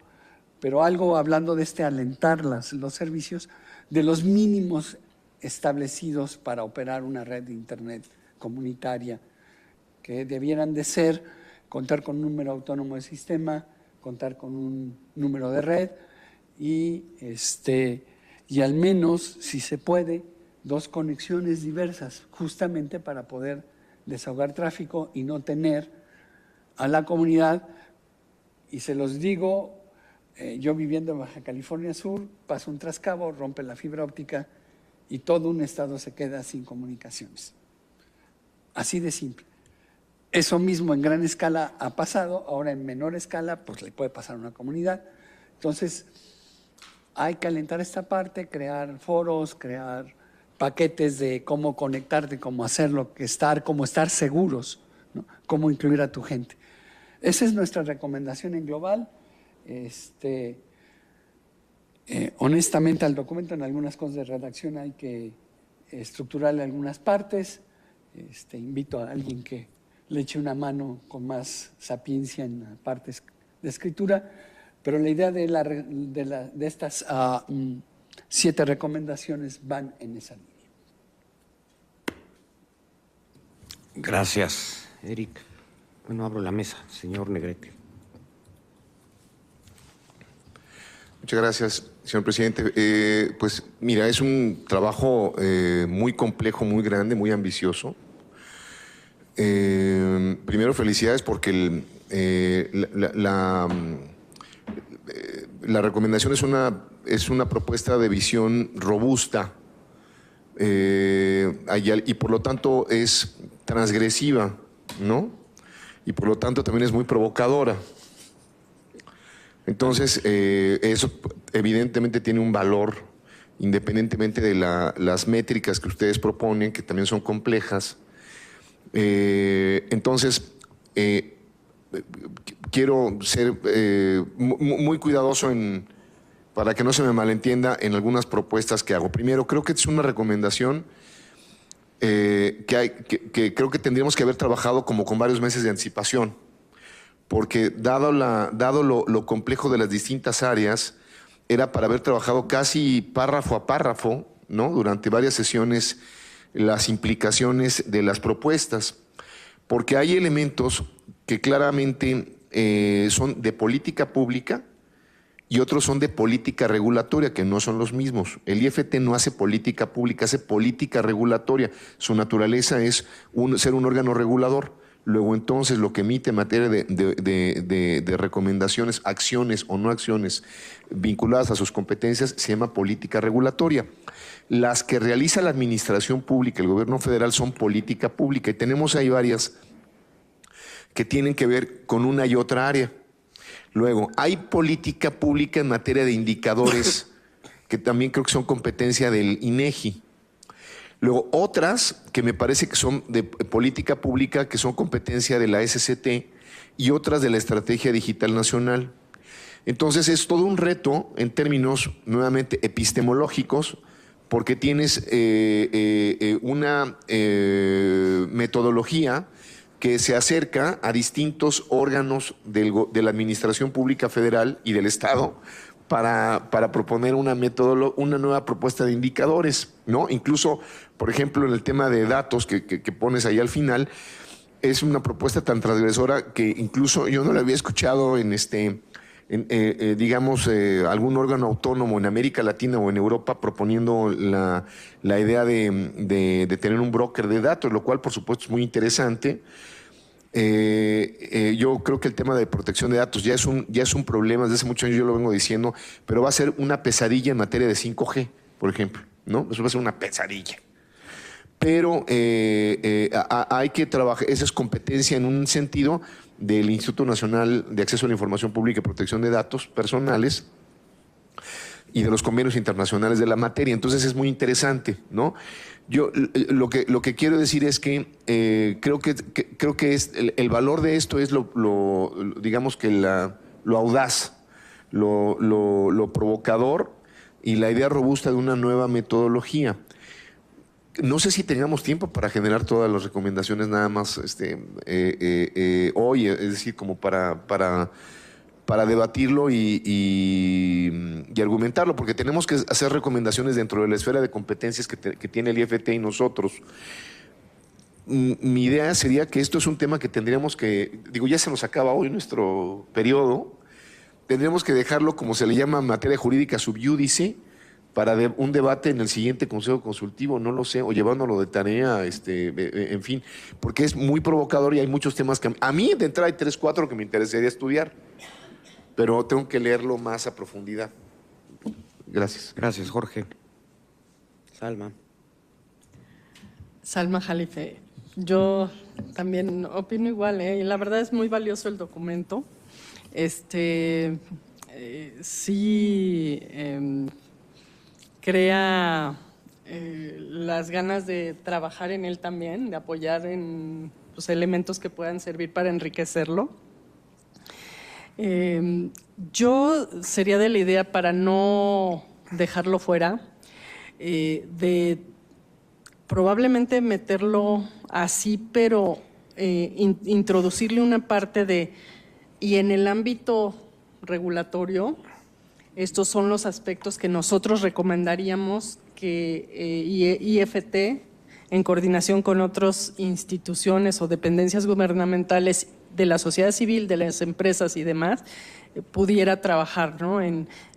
pero algo hablando de alentar los servicios, de los mínimos establecidos para operar una red de Internet comunitaria, que debieran de ser contar con un número autónomo de sistema, contar con un número de red y al menos, si se puede, 2 conexiones diversas, justamente para poder desahogar tráfico y no tener a la comunidad. Y se los digo, yo viviendo en Baja California Sur, paso un trascabo, rompe la fibra óptica y todo un estado se queda sin comunicaciones. Así de simple. Eso mismo en gran escala ha pasado, ahora en menor escala pues le puede pasar a una comunidad. Entonces hay que alentar esta parte, crear foros, crear paquetes de cómo conectarte, cómo hacerlo, cómo estar seguros, ¿no? Cómo incluir a tu gente. Esa es nuestra recomendación en global. Honestamente al documento en algunas cosas de redacción hay que estructurarle algunas partes. Invito a alguien que le eche una mano con más sapiencia en partes de escritura, pero la idea de estas 7 recomendaciones van en esa línea. Gracias, Eric. Bueno, abro la mesa, señor Negrete. Muchas gracias, señor presidente. Pues mira, es un trabajo muy complejo, muy grande, muy ambicioso. Primero, felicidades porque la recomendación es una propuesta de visión robusta y por lo tanto es transgresiva, ¿no? Y por lo tanto también es muy provocadora. Entonces, eso evidentemente tiene un valor, independientemente de las métricas que ustedes proponen, que también son complejas. Entonces, quiero ser muy cuidadoso para que no se me malentienda en algunas propuestas que hago. Primero, creo que es una recomendación que creo que tendríamos que haber trabajado como con varios meses de anticipación, porque dado lo complejo de las distintas áreas, era para haber trabajado casi párrafo a párrafo, ¿no?, durante varias sesiones, las implicaciones de las propuestas, porque hay elementos que claramente son de política pública y otros son de política regulatoria, que no son los mismos. El IFT no hace política pública, hace política regulatoria. Su naturaleza es ser un órgano regulador. Luego entonces lo que emite en materia de recomendaciones, acciones o no acciones vinculadas a sus competencias se llama política regulatoria. Las que realiza la administración pública, el gobierno federal, son política pública y tenemos ahí varias que tienen que ver con una y otra área. Luego, hay política pública en materia de indicadores que también creo que son competencia del INEGI. Luego, otras que me parece que son de política pública, que son competencia de la SCT, y otras de la Estrategia Digital Nacional. Entonces, es todo un reto en términos, nuevamente, epistemológicos, porque tienes una metodología que se acerca a distintos órganos de la Administración Pública Federal y del Estado para proponer una nueva propuesta de indicadores, ¿no? Incluso, por ejemplo, en el tema de datos que pones ahí al final, es una propuesta tan transgresora que incluso yo no la había escuchado en algún órgano autónomo en América Latina o en Europa proponiendo la idea de tener un broker de datos, lo cual por supuesto es muy interesante. Yo creo que el tema de protección de datos ya es un problema, desde hace muchos años yo lo vengo diciendo, pero va a ser una pesadilla en materia de 5G, por ejemplo, ¿no? Eso va a ser una pesadilla. Pero hay que trabajar, esa es competencia en un sentido del Instituto Nacional de Acceso a la Información Pública y Protección de Datos Personales y de los convenios internacionales de la materia. Entonces es muy interesante, ¿no? Yo lo que quiero decir es que creo que es el valor de esto es digamos que lo audaz, lo provocador y la idea robusta de una nueva metodología. No sé si tengamos tiempo para generar todas las recomendaciones nada más hoy, es decir, como para debatirlo y argumentarlo, porque tenemos que hacer recomendaciones dentro de la esfera de competencias que tiene el IFT y nosotros. Mi idea sería que esto es un tema que tendríamos que, ya se nos acaba hoy nuestro periodo, tendríamos que dejarlo, como se le llama en materia jurídica, sub iudice, para un debate en el siguiente Consejo Consultivo, no lo sé, o llevándolo de tarea, en fin, porque es muy provocador y hay muchos temas que a mí de entrada hay 3, 4 que me interesaría estudiar, pero tengo que leerlo más a profundidad. Gracias. Gracias, Jorge. Salma Jalife. Yo también opino igual, y la verdad es muy valioso el documento. Sí crea las ganas de trabajar en él también, de apoyar en los elementos que puedan servir para enriquecerlo. Yo sería de la idea, para no dejarlo fuera, de probablemente meterlo así, pero introducirle una parte y en el ámbito regulatorio, estos son los aspectos que nosotros recomendaríamos que IFT, en coordinación con otras instituciones o dependencias gubernamentales de la sociedad civil, de las empresas y demás, pudiera trabajar, ¿no?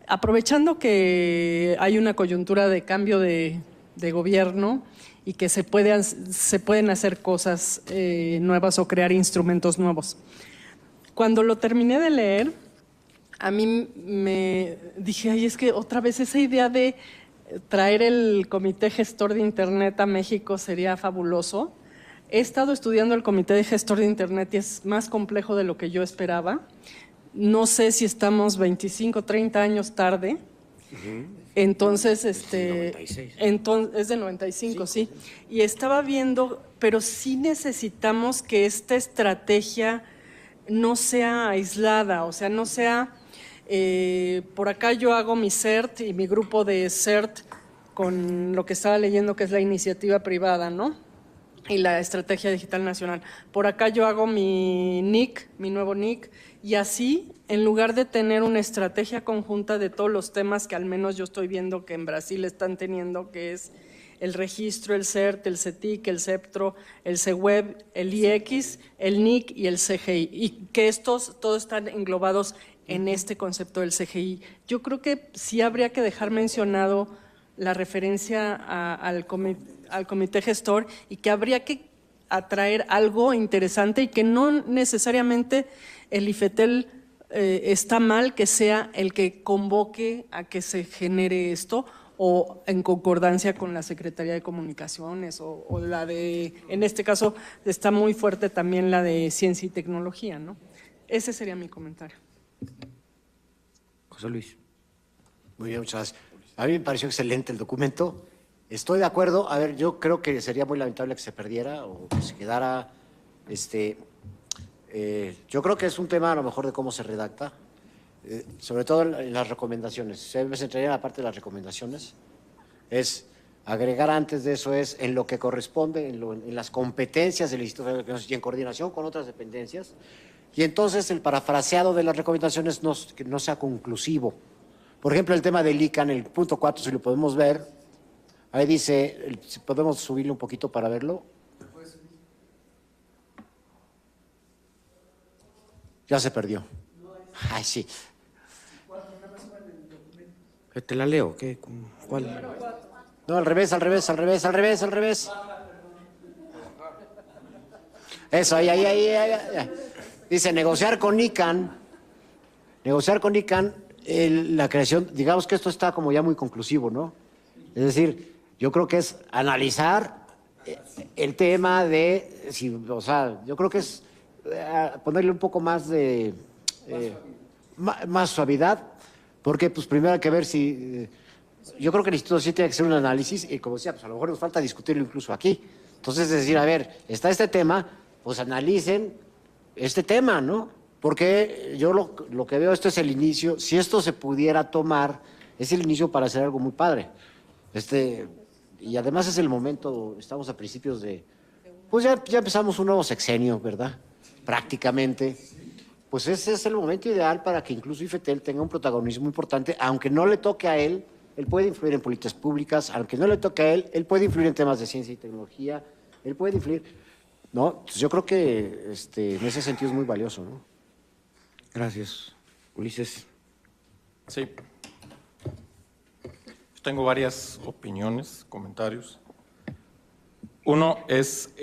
Aprovechando que hay una coyuntura de cambio de gobierno y que se pueden hacer cosas nuevas o crear instrumentos nuevos. Cuando lo terminé de leer, a mí me dije, ay, es que otra vez esa idea de traer el Comité Gestor de Internet a México sería fabuloso. He estado estudiando el Comité de Gestor de Internet y es más complejo de lo que yo esperaba. No sé si estamos 25, 30 años tarde. Entonces, es de 95, sí. Y estaba viendo, pero sí necesitamos que esta estrategia no sea aislada, o sea, no sea… por acá yo hago mi CERT y mi grupo de CERT con lo que estaba leyendo, que es la iniciativa privada, ¿no? y la Estrategia Digital Nacional. Por acá yo hago mi NIC, mi nuevo NIC, y así, en lugar de tener una estrategia conjunta de todos los temas que al menos yo estoy viendo que en Brasil están teniendo, que es el registro, el CERT, el CETIC, el CEPTRO, el CEWEB, el IX, el NIC y el CGI, y que estos todos están englobados en este concepto del CGI. Yo creo que sí habría que dejar mencionado la referencia al comité gestor y que habría que atraer algo interesante y que no necesariamente el IFETEL está mal que sea el que convoque a que se genere esto o en concordancia con la Secretaría de Comunicaciones o la de, en este caso está muy fuerte también la de Ciencia y Tecnología, ¿no? Ese sería mi comentario. José Luis. Muy bien, muchas gracias. A mí me pareció excelente el documento. Estoy de acuerdo. A ver, yo creo que sería muy lamentable que se perdiera o que se quedara. Yo creo que es un tema a lo mejor de cómo se redacta, sobre todo en las recomendaciones. Se me centraría en la parte de las recomendaciones. Es agregar antes de eso es en lo que corresponde, en las competencias del Instituto Federal de Finanzas y en coordinación con otras dependencias. Y entonces el parafraseado de las recomendaciones que no sea conclusivo. Por ejemplo, el tema del ICANN, el punto 4, si lo podemos ver, ahí dice, si podemos subirle un poquito para verlo. Ya se perdió. Ay, sí. ¿Te la leo? ¿Qué? ¿Cuál? No, al revés. Eso, ahí. Dice, negociar con ICANN, la creación, digamos que esto está como ya muy conclusivo, ¿no? Es decir, yo creo que es analizar el tema de, o sea, yo creo que es ponerle un poco más de, más suavidad, porque pues primero hay que ver si, yo creo que el Instituto sí tiene que hacer un análisis, y como decía, pues a lo mejor nos falta discutirlo incluso aquí. Entonces, es decir, a ver, está este tema, pues analicen este tema, ¿no? Porque yo lo que veo, esto es el inicio, si esto se pudiera tomar, es el inicio para hacer algo muy padre. Y además es el momento, estamos a principios de, pues ya empezamos un nuevo sexenio, ¿verdad? Prácticamente. Pues ese es el momento ideal para que incluso IFETEL tenga un protagonismo importante, aunque no le toque a él puede influir en políticas públicas, aunque no le toque a él puede influir en temas de ciencia y tecnología, él puede influir, ¿no? Entonces yo creo que en ese sentido es muy valioso, ¿no? Gracias. Ulises. Sí. Tengo varias opiniones, comentarios. Uno es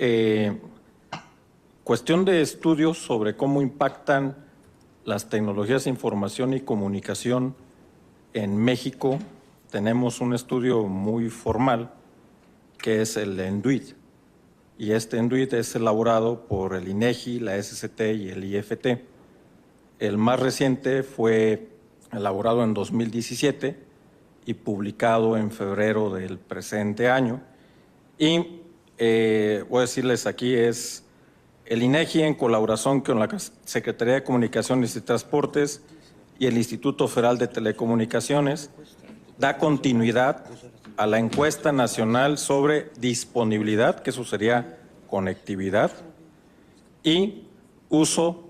cuestión de estudios sobre cómo impactan las tecnologías de información y comunicación en México. Tenemos un estudio muy formal que es el ENDUIT. Y este ENDUIT es elaborado por el INEGI, la SCT y el IFT. El más reciente fue elaborado en 2017 y publicado en febrero del presente año. Y voy a decirles aquí es el INEGI en colaboración con la Secretaría de Comunicaciones y Transportes y el Instituto Federal de Telecomunicaciones da continuidad a la encuesta nacional sobre disponibilidad, que eso sería conectividad, y uso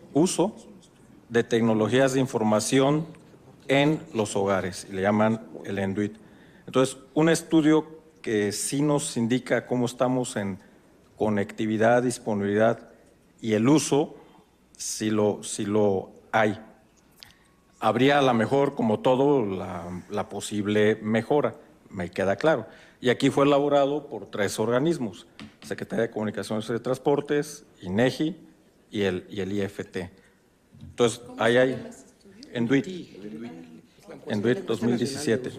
de tecnologías de información en los hogares, y le llaman el ENDUIT. Entonces, un estudio que sí nos indica cómo estamos en conectividad, disponibilidad y el uso, si lo hay. Habría a lo mejor, como todo, la posible mejora, me queda claro. Y aquí fue elaborado por 3 organismos, Secretaría de Comunicaciones y Transportes, INEGI y el IFT. Entonces, ahí hay ENDUIT 2017.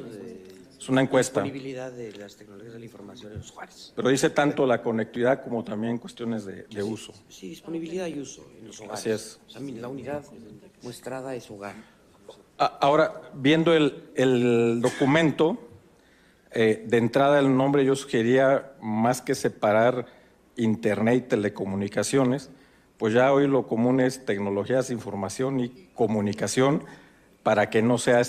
Es una encuesta. Disponibilidad de las tecnologías de la información en los hogares. Pero dice tanto la conectividad como también cuestiones de uso. Sí, disponibilidad y uso en los hogares. Así es. O sea, la unidad muestrada es hogar. Ahora, viendo el documento, de entrada el nombre yo sugería más que separar Internet y telecomunicaciones, pues ya hoy lo común es tecnologías de información y comunicación para que no sea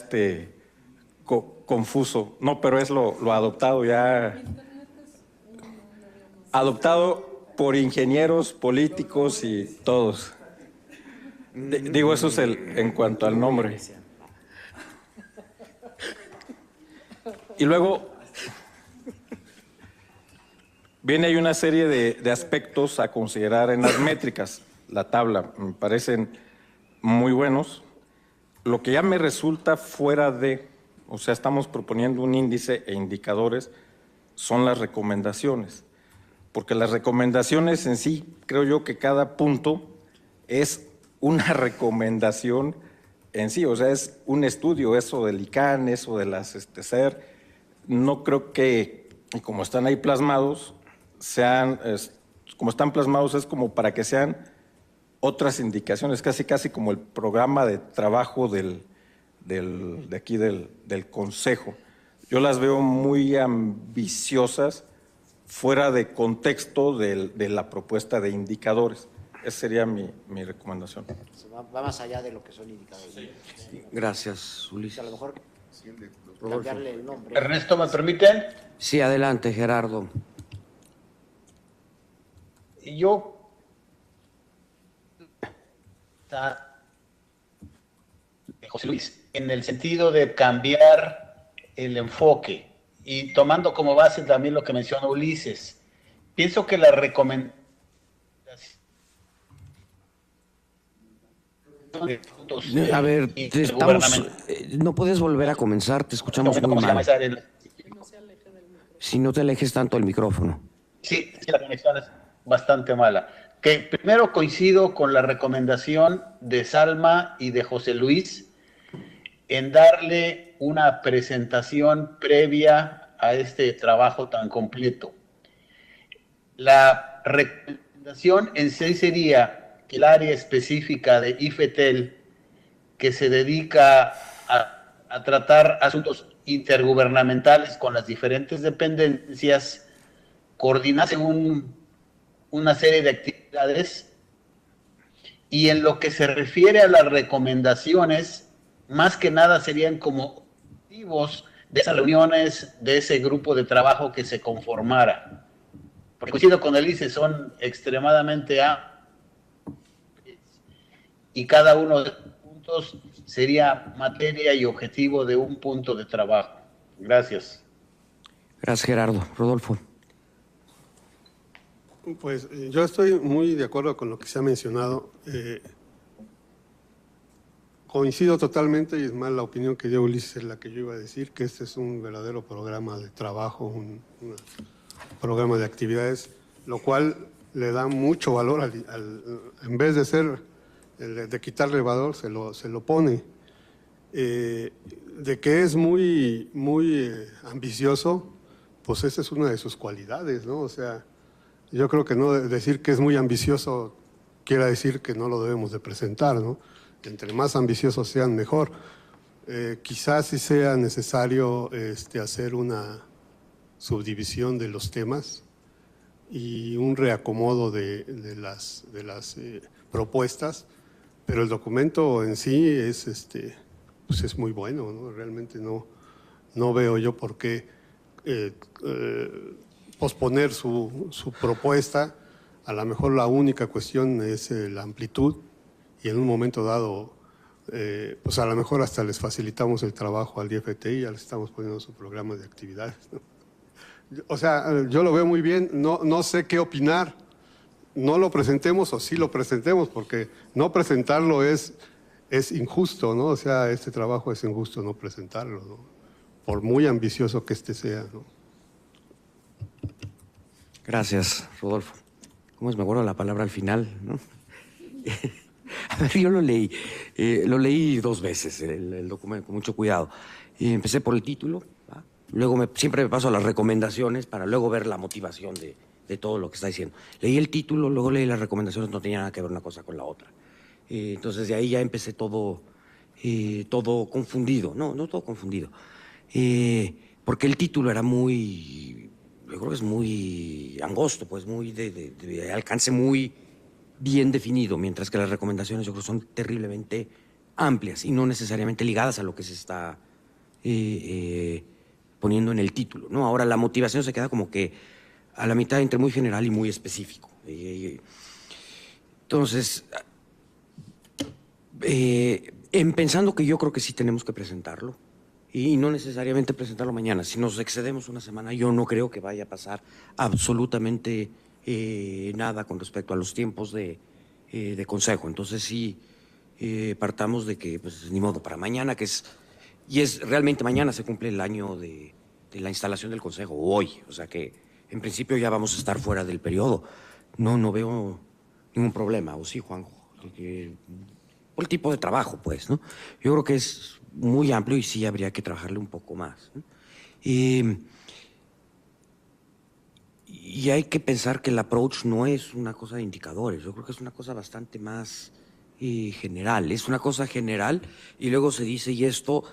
confuso. No, pero es lo adoptado ya. Adoptado por ingenieros, políticos y todos. Digo, eso es en cuanto al nombre. Y luego viene ahí una serie de aspectos a considerar en las métricas. La tabla, me parecen muy buenos. Lo que ya me resulta fuera de, o sea, estamos proponiendo un índice e indicadores, son las recomendaciones. Porque las recomendaciones en sí, creo yo que cada punto es una recomendación en sí, o sea, es un estudio, eso del ICANN, eso de las SER. No creo que, y como están ahí plasmados, como están plasmados es como para que sean otras indicaciones, casi como el programa de trabajo de aquí del Consejo. Yo las veo muy ambiciosas, fuera de contexto de la propuesta de indicadores. Esa sería mi recomendación. Va más allá de lo que son indicadores. Gracias, Ulises. A lo mejor cambiarle el nombre. Ernesto, ¿me permiten? Sí, adelante, Gerardo. Yo José Luis, en el sentido de cambiar el enfoque y tomando como base también lo que menciona Ulises, pienso que la recomendación A ver, no puedes volver a comenzar, te escuchamos muy mal. Si no te alejes tanto del micrófono. Sí, la conexión es bastante mala. Que primero coincido con la recomendación de Salma y de José Luis en darle una presentación previa a este trabajo tan completo. La recomendación en sí sería que el área específica de IFETEL, que se dedica a tratar asuntos intergubernamentales con las diferentes dependencias, coordinase una serie de actividades, y en lo que se refiere a las recomendaciones, más que nada serían como objetivos de esas reuniones, de ese grupo de trabajo que se conformara. Porque coincido con Elise, son extremadamente amplios y cada uno de los puntos sería materia y objetivo de un punto de trabajo. Gracias. Gracias, Gerardo. Rodolfo. Pues yo estoy muy de acuerdo con lo que se ha mencionado. Coincido totalmente, y es más la opinión que dio Ulises es la que yo iba a decir, que este es un verdadero programa de trabajo, un programa de actividades, lo cual le da mucho valor en vez de quitarle valor, se lo pone. De que es muy ambicioso, pues esa es una de sus cualidades, ¿no? O sea, yo creo que no decir que es muy ambicioso quiera decir que no lo debemos de presentar, ¿no? Entre más ambiciosos sean, mejor. Quizás sí sea necesario hacer una subdivisión de los temas y un reacomodo de las propuestas, pero el documento en sí pues es muy bueno, ¿no? Realmente no veo yo por qué posponer su propuesta. A lo mejor la única cuestión es la amplitud, y en un momento dado, pues a lo mejor hasta les facilitamos el trabajo al IFTI, ya les estamos poniendo su programa de actividades, ¿no? O sea, yo lo veo muy bien, no sé qué opinar, no lo presentemos o sí lo presentemos, porque no presentarlo es injusto, ¿no? O sea, este trabajo es injusto no presentarlo, ¿no? Por muy ambicioso que sea, ¿no? Gracias, Rodolfo. ¿Cómo es? Me acuerdo la palabra al final, ¿no? A ver, yo lo leí 2 veces, el documento, con mucho cuidado. Y empecé por el título, ¿va? Luego siempre me paso a las recomendaciones para luego ver la motivación de todo lo que está diciendo. Leí el título, luego leí las recomendaciones, no tenía nada que ver una cosa con la otra. Entonces de ahí ya empecé todo confundido. No todo confundido. Porque el título era yo creo que es muy angosto, pues muy de alcance muy bien definido, mientras que las recomendaciones yo creo son terriblemente amplias y no necesariamente ligadas a lo que se está poniendo en el título, ¿no? Ahora la motivación se queda como que a la mitad entre muy general y muy específico. Entonces, pensando que yo creo que sí tenemos que presentarlo, y no necesariamente presentarlo mañana. Si nos excedemos una semana, yo no creo que vaya a pasar absolutamente nada con respecto a los tiempos de consejo. Entonces sí, partamos de que, pues ni modo, para mañana, y es realmente mañana se cumple el año de la instalación del consejo, hoy. O sea que en principio ya vamos a estar fuera del periodo. No veo ningún problema, ¿o sí, Juanjo? Por el tipo de trabajo, pues, ¿no? Yo creo que es muy amplio y sí habría que trabajarle un poco más, ¿no? Y hay que pensar que el approach no es una cosa de indicadores, yo creo que es una cosa bastante más general, es una cosa general y luego se dice, y esto,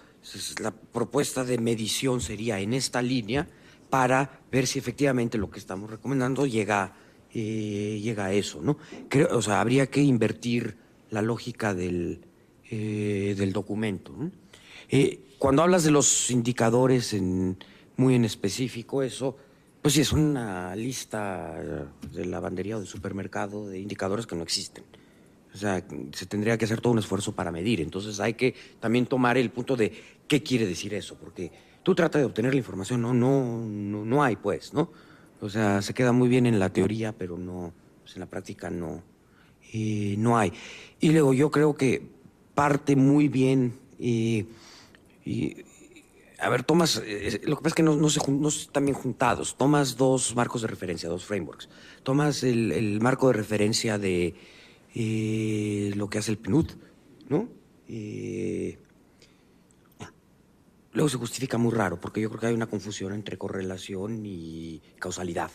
la propuesta de medición sería en esta línea para ver si efectivamente lo que estamos recomendando llega a eso, ¿no? O sea, habría que invertir la lógica del documento, ¿no? Cuando hablas de los indicadores muy en específico, eso, pues sí, es una lista de lavandería o de supermercado de indicadores que no existen. O sea, se tendría que hacer todo un esfuerzo para medir. Entonces hay que también tomar el punto de qué quiere decir eso, porque tú tratas de obtener la información, no hay, pues, ¿no? O sea, se queda muy bien en la teoría, pero no, pues en la práctica no hay. Y luego yo creo que parte muy bien a ver, tomas, lo que pasa es que no están bien juntados. Tomas dos marcos de referencia, dos frameworks. Tomas el marco de referencia de lo que hace el PNUD, ¿no? Luego se justifica muy raro, porque yo creo que hay una confusión entre correlación y causalidad.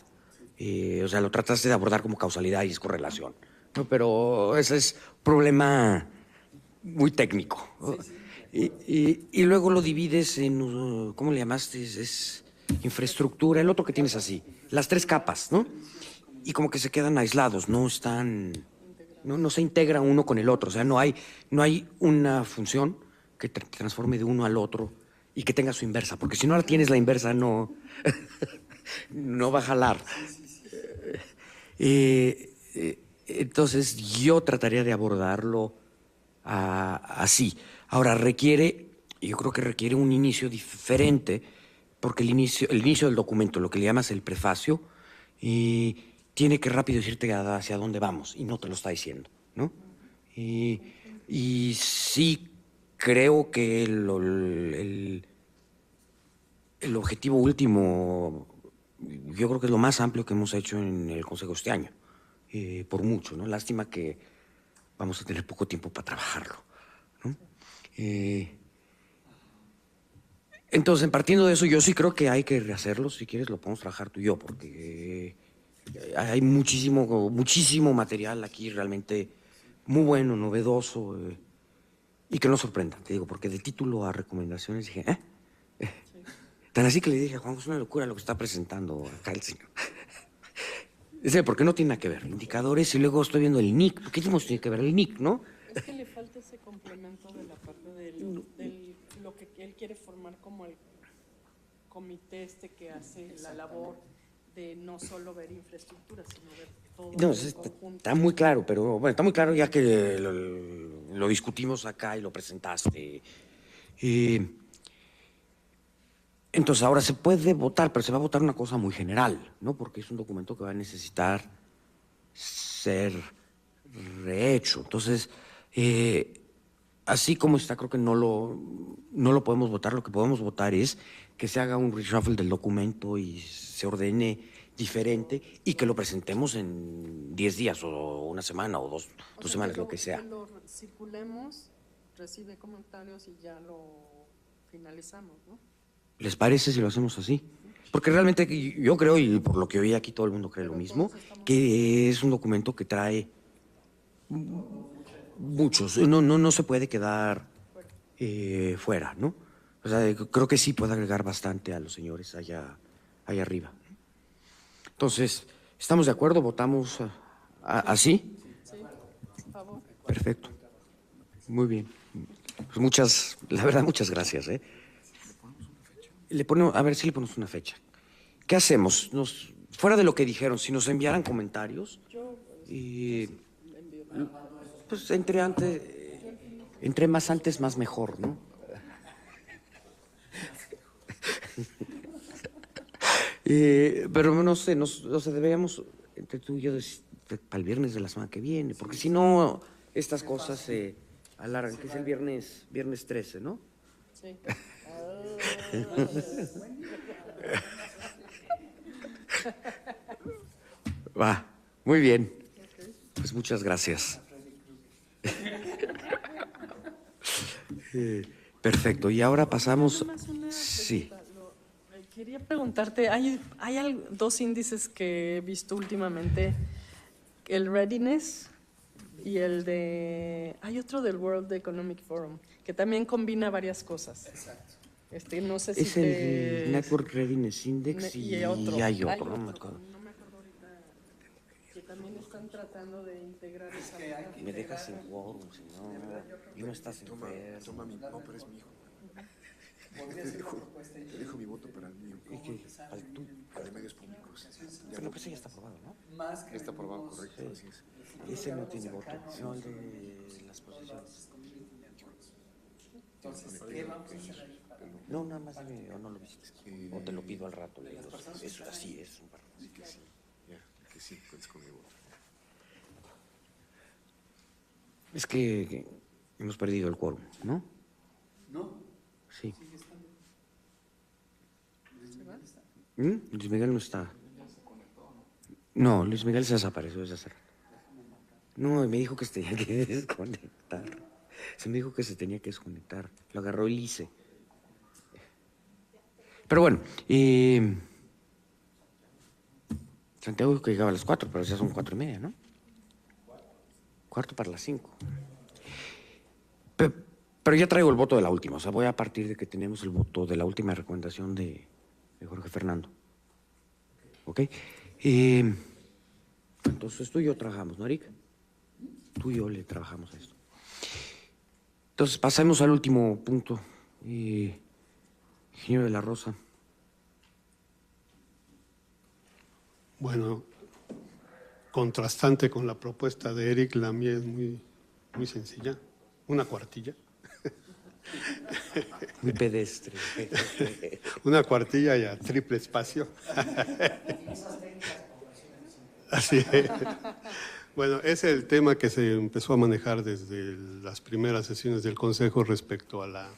O sea, lo trataste de abordar como causalidad y es correlación, ¿no? Pero ese es un problema muy técnico, ¿no? Sí. Y luego lo divides en, ¿cómo le llamaste? Es infraestructura, el otro que tienes así, las tres capas, ¿no? Y como que se quedan aislados, no se integra uno con el otro, o sea, no hay una función que transforme de uno al otro y que tenga su inversa, porque si no la tienes la inversa, no va a jalar. Entonces yo trataría de abordarlo así. Ahora yo creo que requiere un inicio diferente, porque el inicio del documento, lo que le llamas el prefacio, tiene que rápido decirte hacia dónde vamos, y no te lo está diciendo, ¿no? Y sí creo que el objetivo último, yo creo que es lo más amplio que hemos hecho en el Consejo este año, por mucho, ¿no? Lástima que vamos a tener poco tiempo para trabajarlo, ¿no? Entonces, partiendo de eso, yo sí creo que hay que rehacerlo. Si quieres, lo podemos trabajar tú y yo, porque hay muchísimo material aquí realmente muy bueno, novedoso, y que nos sorprenda, te digo, porque de título a recomendaciones dije, Sí. Tan así que le dije a Juan, es una locura lo que está presentando acá el señor. Dice, porque no tiene nada que ver, indicadores, y luego estoy viendo el NIC. ¿Por qué tiene que ver el NIC, no? Es que le falta ese complemento de la parte de lo que él quiere formar como el comité que hace la labor de no solo ver infraestructura, sino ver todo el conjunto. Está muy claro, pero bueno, está muy claro ya que lo discutimos acá y lo presentaste. Entonces ahora se puede votar, pero se va a votar una cosa muy general, ¿no? Porque es un documento que va a necesitar ser rehecho. Entonces, así como está, creo que no lo podemos votar. Lo que podemos votar es que se haga un reshuffle del documento y se ordene diferente y que lo presentemos en 10 días o una semana o dos semanas, lo que sea. Que lo circulemos, recibe comentarios y ya lo finalizamos, ¿no? ¿Les parece si lo hacemos así? Porque realmente yo creo, y por lo que oí aquí todo el mundo cree lo mismo, que es un documento que trae muchos. No se puede quedar fuera, ¿no? O sea, creo que sí puede agregar bastante a los señores allá arriba. Entonces, ¿estamos de acuerdo? ¿Votamos así? Sí, por favor. Perfecto. Muy bien. Pues la verdad, muchas gracias, A ver si le ponemos una fecha. ¿Qué hacemos? fuera de lo que dijeron, si nos enviaran comentarios, y pues entre más antes, más mejor, ¿no? Pero no sé, deberíamos, entre tú y yo, para el viernes de la semana que viene, porque si no, estas cosas se alargan, que es el viernes 13, ¿no? Sí. Va, muy bien. Pues muchas gracias. Perfecto, y ahora pasamos... Sí. Quería preguntarte, hay dos índices que he visto últimamente, el Readiness y el de... Hay otro del World Economic Forum, que también combina varias cosas. Exacto. No sé si es el Network Readiness Index y hay otro, no me acuerdo. No me acuerdo ahorita, que también están tratando de integrar esa... Me dejas sin quórum, si no, y no estás enfermo. Toma mi... No, pero es mi hijo. Yo dejo mi voto para el mío. ¿Al tú? Al de medios públicos. Pero pues ya está aprobado, ¿no? Ya está aprobado, correcto. Sí. Ese no tiene voto, sino el de las posiciones. No, nada más dime, o no lo viste. O te lo pido al rato. Eso así es. Así que sí, ya, que sí, cuentes con mi voto. Es que hemos perdido el quórum, ¿no? No. Sí. Luis Miguel no está. No, Luis Miguel se desapareció desde hace rato. No, me dijo que se tenía que desconectar. Se me dijo que se tenía que desconectar. Lo agarró el ICE. Pero bueno, Santiago dijo que llegaba a las 4, pero ya son 4:30, ¿no? 4:45. Pero ya traigo el voto de la última, o sea, voy a partir de que tenemos el voto de la última recomendación de Jorge Fernando. ¿Ok? Entonces tú y yo trabajamos, ¿no, Eric? Tú y yo le trabajamos a esto. Entonces pasemos al último punto. Ingeniero de la Rosa. Bueno, contrastante con la propuesta de Eric, la mía es muy sencilla. Una cuartilla. Muy pedestre. Una cuartilla y a triple espacio. Así es. Bueno, es el tema que se empezó a manejar desde las primeras sesiones del Consejo respecto a la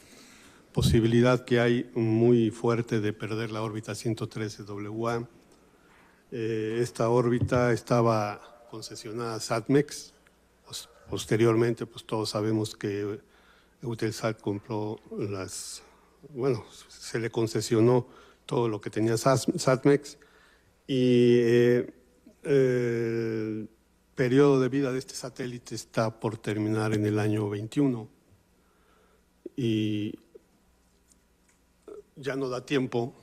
posibilidad que hay muy fuerte de perder la órbita 113 WA. Esta órbita estaba concesionada a Satmex. Posteriormente, pues todos sabemos que Eutelsat compró se le concesionó todo lo que tenía Satmex y el periodo de vida de este satélite está por terminar en el año 21 y ya no da tiempo,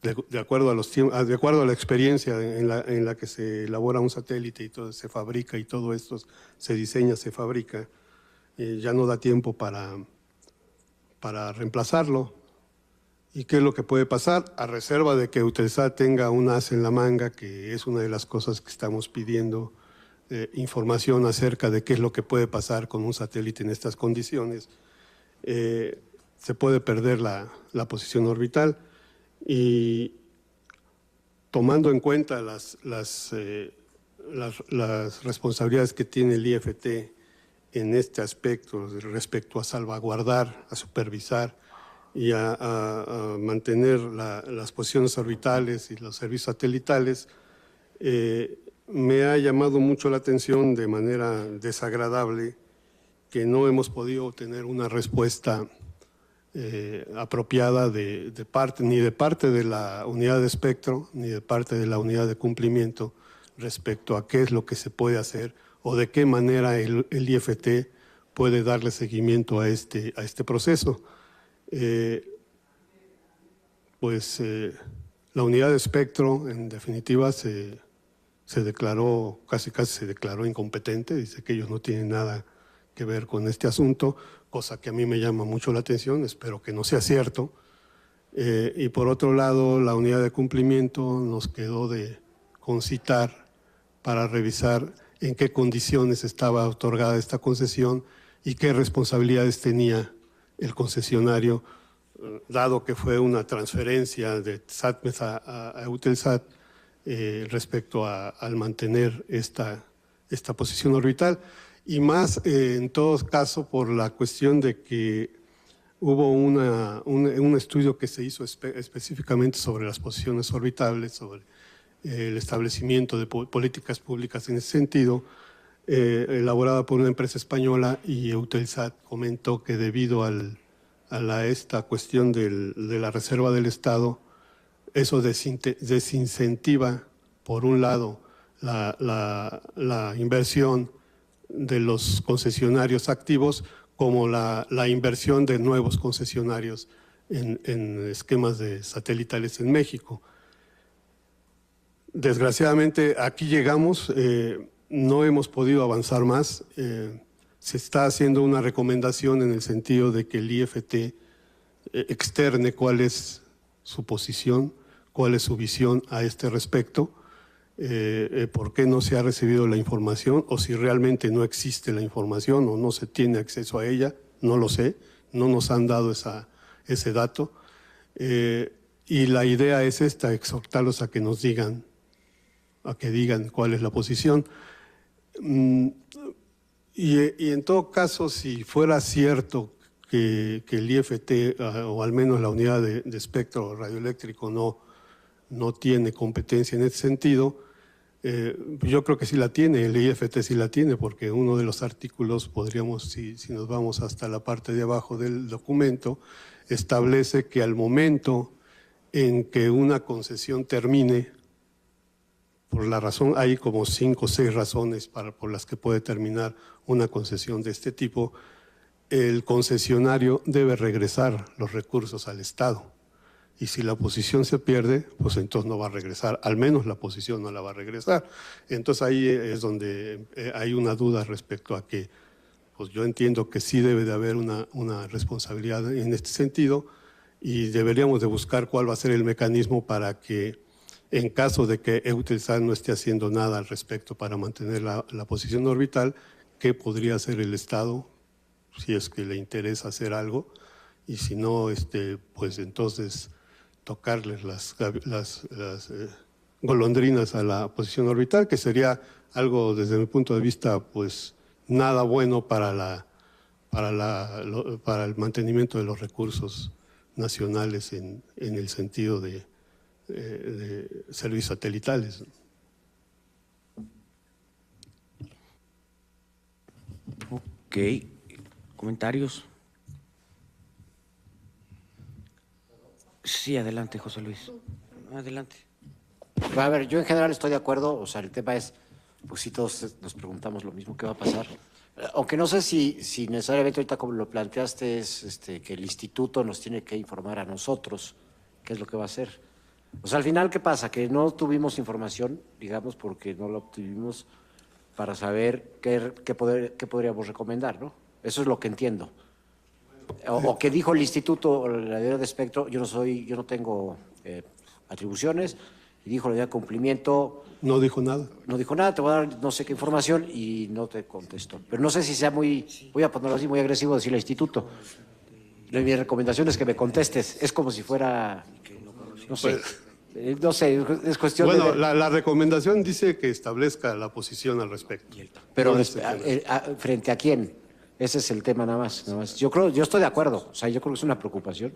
de acuerdo a la experiencia en la que se elabora un satélite y todo se fabrica y todo esto se diseña, se fabrica, ya no da tiempo para reemplazarlo. ¿Y qué es lo que puede pasar? A reserva de que Eutelsat tenga un as en la manga, que es una de las cosas que estamos pidiendo, información acerca de qué es lo que puede pasar con un satélite en estas condiciones, se puede perder la posición orbital y tomando en cuenta las responsabilidades que tiene el IFT en este aspecto respecto a salvaguardar, a supervisar y a mantener las posiciones orbitales y los servicios satelitales, me ha llamado mucho la atención de manera desagradable que no hemos podido obtener una respuesta apropiada ni de parte de la unidad de espectro ni de parte de la unidad de cumplimiento respecto a qué es lo que se puede hacer o de qué manera el IFT puede darle seguimiento a este proceso. La unidad de espectro, en definitiva, se declaró, casi se declaró incompetente, dice que ellos no tienen nada que ver con este asunto, cosa que a mí me llama mucho la atención, espero que no sea cierto. Y por otro lado, la unidad de cumplimiento nos quedó de concitar para revisar en qué condiciones estaba otorgada esta concesión y qué responsabilidades tenía el concesionario, dado que fue una transferencia de SATMES a Eutelsat respecto al mantener esta posición orbital, y más en todo caso por la cuestión de que hubo un estudio que se hizo específicamente sobre las posiciones orbitales, sobre el establecimiento de políticas públicas en ese sentido, elaborada por una empresa española, y Eutelsat comentó que debido a esta cuestión de la reserva del Estado, eso desincentiva, por un lado, la inversión de los concesionarios activos, como la inversión de nuevos concesionarios en esquemas de satelitales en México. Desgraciadamente, aquí llegamos, no hemos podido avanzar más. Se está haciendo una recomendación en el sentido de que el IFT externe cuál es su posición, cuál es su visión a este respecto, por qué no se ha recibido la información, o si realmente no existe la información o no se tiene acceso a ella, no lo sé, no nos han dado ese dato. Y la idea es esta, exhortarlos a que nos digan, cuál es la posición. Y en todo caso, si fuera cierto que el IFT, o al menos la unidad de espectro radioeléctrico, no tiene competencia en ese sentido, yo creo que sí la tiene, el IFT sí la tiene, porque uno de los artículos, podríamos, si nos vamos hasta la parte de abajo del documento, establece que al momento en que una concesión termine, por la razón, hay como 5 o 6 razones por las que puede terminar una concesión de este tipo, el concesionario debe regresar los recursos al Estado. Y si la posición se pierde, pues entonces no va a regresar, al menos la posición no la va a regresar. Entonces ahí es donde hay una duda respecto a que, pues yo entiendo que sí debe de haber una responsabilidad en este sentido, y deberíamos de buscar cuál va a ser el mecanismo para que, en caso de que Eutelsat no esté haciendo nada al respecto para mantener la posición orbital, ¿qué podría hacer el Estado si es que le interesa hacer algo? Y si no, pues entonces tocarles las golondrinas a la posición orbital, que sería algo, desde mi punto de vista, pues nada bueno para el mantenimiento de los recursos nacionales en el sentido de servicios satelitales. Ok. ¿Comentarios? Sí, adelante, José Luis. Adelante. A ver, yo en general estoy de acuerdo, o sea, el tema es, pues si todos nos preguntamos lo mismo, ¿qué va a pasar? Aunque no sé si necesariamente ahorita, como lo planteaste, es que el instituto nos tiene que informar a nosotros qué es lo que va a hacer. O sea, al final, ¿qué pasa? Que no tuvimos información, digamos, porque no la obtuvimos para saber qué podríamos recomendar, ¿no? Eso es lo que entiendo. O que dijo el instituto, la idea de espectro, yo no tengo atribuciones, y dijo la idea de cumplimiento. No dijo nada. No dijo nada, te voy a dar no sé qué información y no te contestó. Pero no sé si sea voy a ponerlo así, muy agresivo decirle al instituto. Mi recomendación es que me contestes. Es como si fuera, no sé, no sé, es cuestión de... Bueno, la recomendación dice que establezca la posición al respecto. Pero ¿frente a quién? Ese es el tema nada más. Yo estoy de acuerdo, o sea, yo creo que es una preocupación,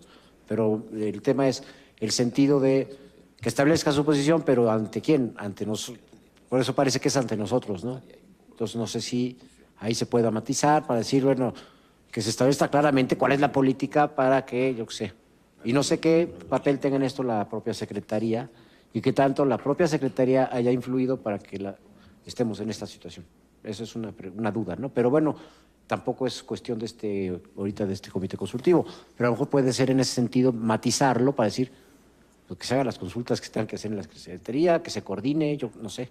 pero el tema es el sentido de que establezca su posición, pero ¿ante quién? Ante nosotros. Por eso parece que es ante nosotros, ¿no? Entonces no sé si ahí se pueda matizar para decir, bueno, que se establezca claramente cuál es la política para que, yo qué sé, y no sé qué papel tenga en esto la propia Secretaría y qué tanto la propia Secretaría haya influido para que estemos en esta situación. Eso es una duda, ¿no? Pero bueno, tampoco es cuestión ahorita de este comité consultivo, pero a lo mejor puede ser en ese sentido matizarlo para decir pues, que se hagan las consultas que tengan que hacer en la Secretaría, que se coordine, yo no sé,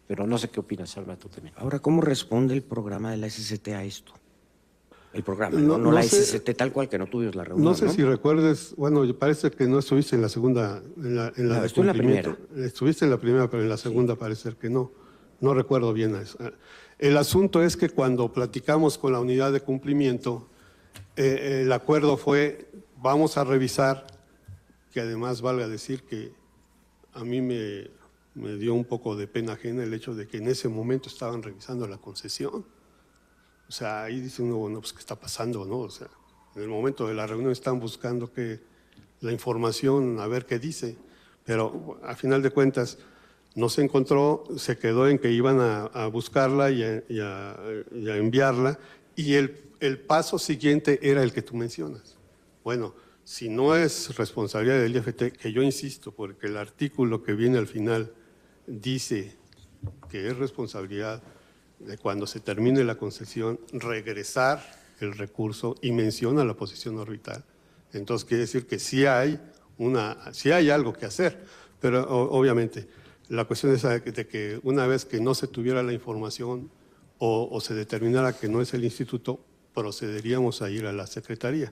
pero no sé qué opinas, Alma, tú también. Ahora, ¿cómo responde el programa de la SCT a esto? el programa, no la sé. SCT tal cual, que no tuvimos la reunión. No sé si recuerdes, bueno, parece que no estuviste en la segunda, No, estuve en la cumplimiento. Estuviste en la primera, pero en la segunda parece que no. No recuerdo bien eso. El asunto es que cuando platicamos con la unidad de cumplimiento, el acuerdo fue, vamos a revisar, que además valga decir que a mí me dio un poco de pena ajena el hecho de que en ese momento estaban revisando la concesión. O sea, ahí dice uno, bueno, pues, ¿qué está pasando, no? O sea, en el momento de la reunión están buscando la información, a ver qué dice. Pero a final de cuentas no se encontró, se quedó en que iban a buscarla y a enviarla. Y el paso siguiente era el que tú mencionas. Bueno, si no es responsabilidad del IFT, que yo insisto, porque el artículo que viene al final dice que es responsabilidad de cuando se termine la concesión, regresar el recurso y menciona la posición orbital. Entonces quiere decir que sí hay algo que hacer, pero obviamente la cuestión es de que una vez que no se tuviera la información o se determinara que no es el instituto, procederíamos a ir a la Secretaría.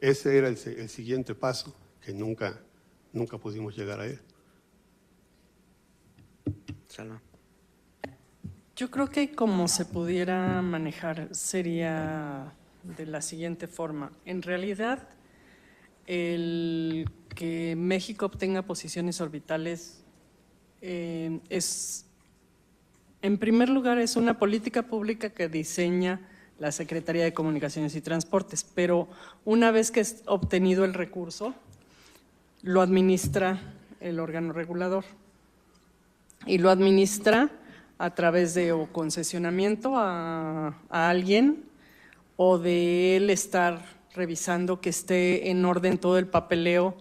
Ese era el siguiente paso, que nunca pudimos llegar a él. Salma. Yo creo que como se pudiera manejar sería de la siguiente forma. En realidad, el que México obtenga posiciones orbitales es, en primer lugar, es una política pública que diseña la Secretaría de Comunicaciones y Transportes, pero una vez que es obtenido el recurso, lo administra el órgano regulador y lo administra a través de o concesionamiento a alguien o de él estar revisando que esté en orden todo el papeleo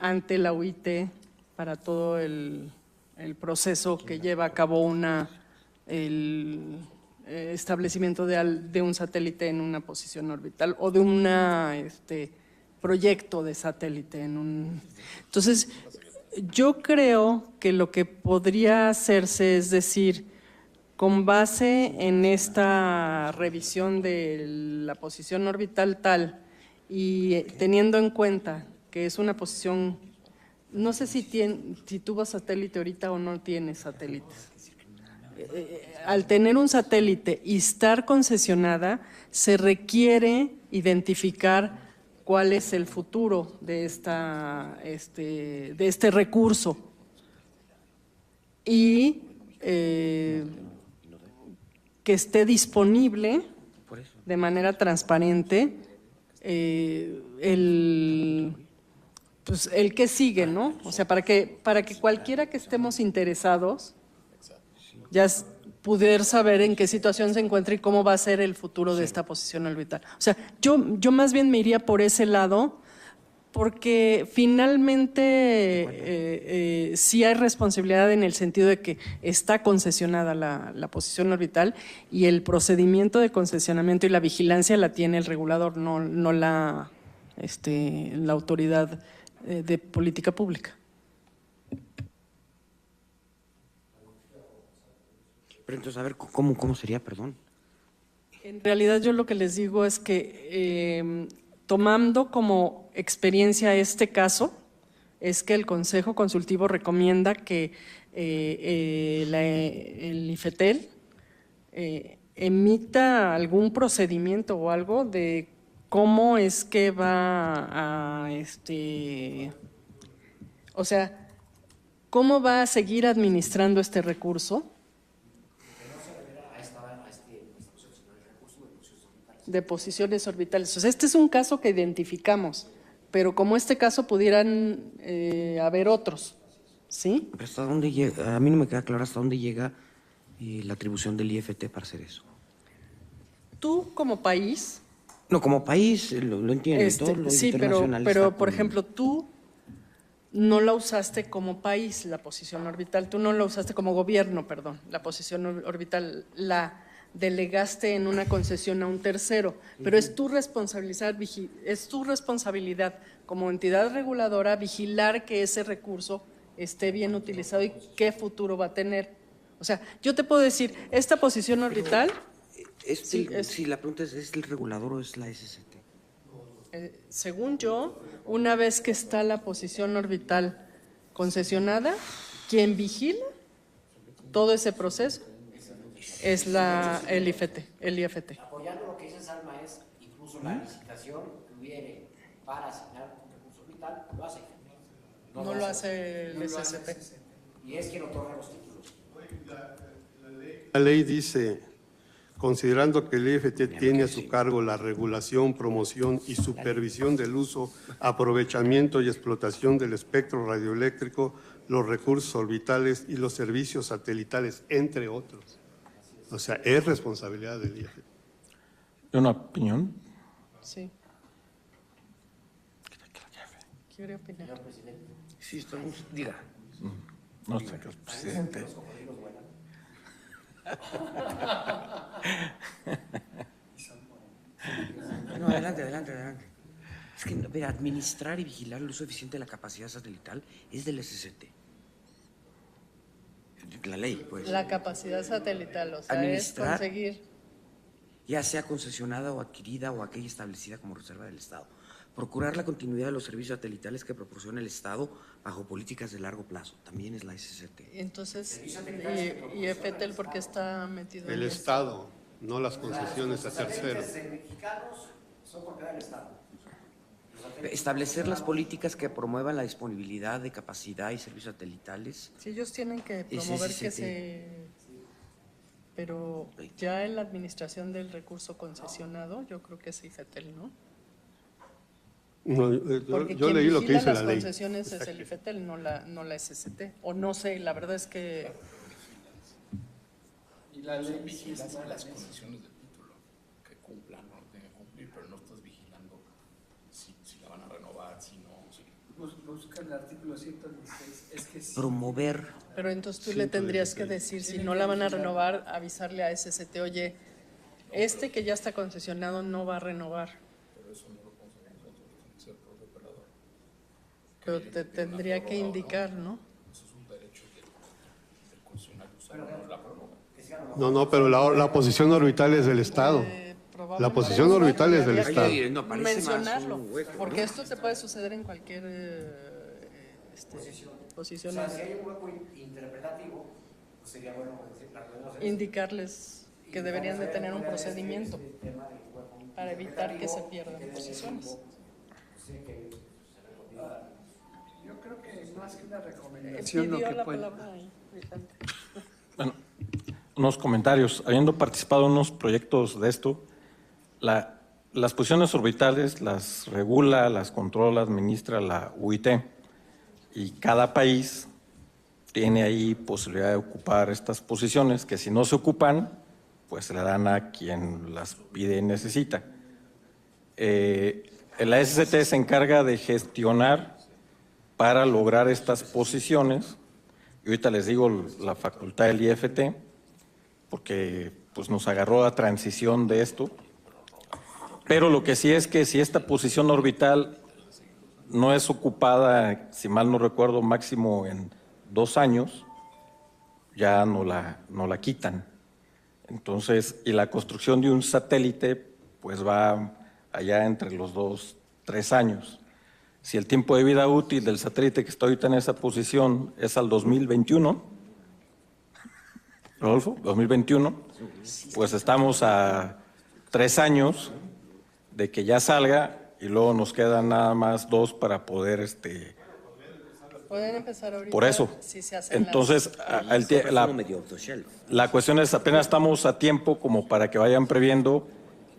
ante la UIT para todo el proceso que lleva a cabo el establecimiento de un satélite en una posición orbital o de un proyecto de satélite. Entonces, yo creo que lo que podría hacerse es decir, con base en esta revisión de la posición orbital tal y teniendo en cuenta que es una posición, no sé si tuvo satélite ahorita o no tiene satélites. Al tener un satélite y estar concesionada, se requiere identificar cuál es el futuro de este recurso y que esté disponible de manera transparente el que sigue, ¿no? O sea, para que cualquiera que estemos interesados ya poder saber en qué situación se encuentra y cómo va a ser el futuro de esta posición orbital. O sea, yo más bien me iría por ese lado, porque finalmente sí hay responsabilidad en el sentido de que está concesionada la posición orbital y el procedimiento de concesionamiento y la vigilancia la tiene el regulador, no la autoridad de política pública. Pero entonces, a ver, ¿cómo sería, perdón? En realidad yo lo que les digo es que tomando como experiencia este caso, es que el Consejo Consultivo recomienda que el IFETEL emita algún procedimiento o algo de cómo es que va a, o sea, cómo va a seguir administrando este recurso de posiciones orbitales. O sea, este es un caso que identificamos, pero como este caso pudieran haber otros, ¿sí? Pero ¿hasta dónde llega? A mí no me queda claro hasta dónde llega la atribución del IFT para hacer eso. Tú como país… No, como país lo entiendo, todo lo sí, internacional pero está por con- ejemplo, tú no la usaste como país, la posición orbital, tú no la usaste como gobierno, perdón, la posición orbital, la delegaste en una concesión a un tercero, pero es tu responsabilidad como entidad reguladora vigilar que ese recurso esté bien utilizado y qué futuro va a tener. O sea, yo te puedo decir, esta posición orbital Si la pregunta ¿es el regulador o es la SCT? Según yo, una vez que está la posición orbital concesionada, quien vigila todo ese proceso es el IFT. Apoyando lo que dice Salma es, incluso la licitación que hubiere para asignar un recurso vital, lo hace. No lo hace el SCT. Y es quien otorga los títulos. La ley dice, considerando que el IFT tiene a su cargo la regulación, promoción y supervisión del uso, aprovechamiento y explotación del espectro radioeléctrico, los recursos orbitales y los servicios satelitales, entre otros. O sea, es responsabilidad del IFT. ¿Una opinión? Sí. ¿Quiere opinar? Sí, estamos, diga. No sé, que el presidente. No, adelante. Es que, mira, administrar y vigilar el uso eficiente de la capacidad satelital es del SCT. La ley, pues. La capacidad satelital, o sea, es Administrar, conseguir. ya sea concesionada o adquirida o aquella establecida como reserva del Estado. Procurar la continuidad de los servicios satelitales que proporciona el Estado bajo políticas de largo plazo. También es la SCT. Entonces, ¿y FETEL por qué está metido El en esto? Estado, no las concesiones a terceros. Los mexicanos son propiedad del Estado. Establecer las políticas que promuevan la disponibilidad de capacidad y servicios satelitales. Sí, ellos tienen que Es promover que SCT. Pero ya en la administración del recurso concesionado, yo creo que es IFETEL, ¿no? No, Porque yo quien leí lo que vigila dice la las ley. concesiones es el IFETEL, no la SCT. O no sé, la verdad es que Y la ley Vigilas las condiciones del título, que cumplan o no tengan que cumplir, pero no estás vigilando si la van a renovar, si no. busca el artículo 116, es que sí. Promover. Pero entonces tú le tendrías que decir, si no la van a renovar, avisarle a SCT, oye, que ya está concesionado no va a renovar. Pero te tendría que indicar, ¿no? No, pero la posición orbital es del Estado. La posición orbital es del Estado. No, parece más Mencionarlo, un hueco, ¿no? porque esto te puede suceder en cualquier posición. O sea, si hay un hueco interpretativo, pues sería bueno decir, Indicarles que deberían de tener un procedimiento para evitar que se pierdan posiciones. Yo creo que más que una recomendación, lo Pidió que la puede... palabra ahí. Bueno, unos comentarios. Habiendo participado en unos proyectos de esto, las posiciones orbitales las regula, las controla, administra la UIT. Y cada país tiene ahí posibilidad de ocupar estas posiciones, que si no se ocupan, pues se le dan a quien las pide y necesita. La SCT se encarga de gestionar para lograr estas posiciones. Y ahorita les digo la facultad del IFT, porque pues, nos agarró la transición de esto. Pero lo que sí es que si esta posición orbital no es ocupada, si mal no recuerdo, máximo en 2 años, ya no la quitan. Entonces, y la construcción de un satélite, pues va allá entre los 2-3 años. Si el tiempo de vida útil del satélite que está ahorita en esa posición es al 2021, Rodolfo, 2021, pues estamos a 3 años de que ya salga y luego nos quedan nada más 2 para poder Pueden empezar ahorita. por eso. Si se hacen Entonces, la cuestión es apenas estamos a tiempo como para que vayan previendo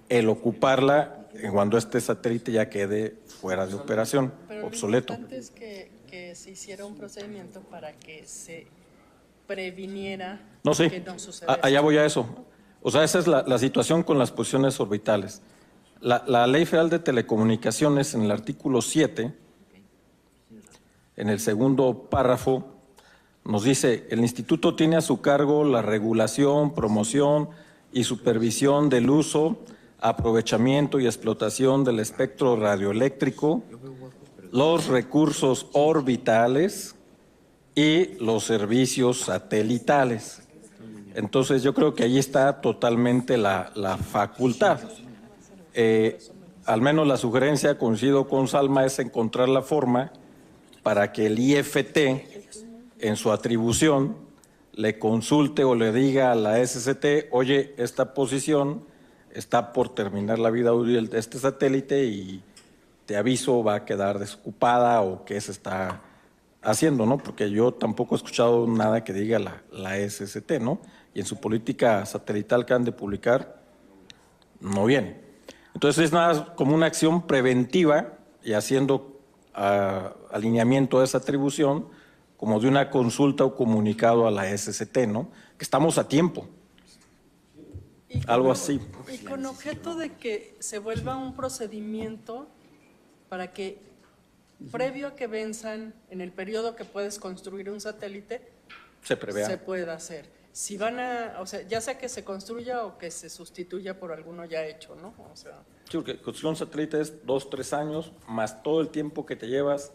el ocuparla cuando este satélite ya quede fuera de operación, Pero obsoleto. Lo importante es que se hiciera un procedimiento para que se previniera No, sí, que no sucediera. allá voy a eso. O sea, esa es la situación con las posiciones orbitales. La Ley Federal de Telecomunicaciones, en el artículo 7, en el segundo párrafo, nos dice, el instituto tiene a su cargo la regulación, promoción y supervisión del uso, aprovechamiento y explotación del espectro radioeléctrico, los recursos orbitales y los servicios satelitales. Entonces yo creo que ahí está totalmente la facultad. Al menos la sugerencia, coincido con Salma, es encontrar la forma para que el IFT, en su atribución, le consulte o le diga a la SCT, oye, esta posición está por terminar la vida útil de este satélite y te aviso, va a quedar desocupada o qué se está haciendo, ¿no? Porque yo tampoco he escuchado nada que diga la SCT, ¿no? Y en su política satelital que han de publicar, no viene. Entonces es nada como una acción preventiva y haciendo alineamiento de esa atribución como de una consulta o comunicado a la SCT, ¿no? Que estamos a tiempo. Algo así. Y con objeto de que se vuelva un procedimiento para que, previo a que venzan en el periodo que puedes construir un satélite, Se prevea. se pueda hacer. Si van a, o sea, ya sea que se construya o que se sustituya por alguno ya hecho, ¿no? O sea, Sí, porque construir un satélite es 2, 3 años, más todo el tiempo que te llevas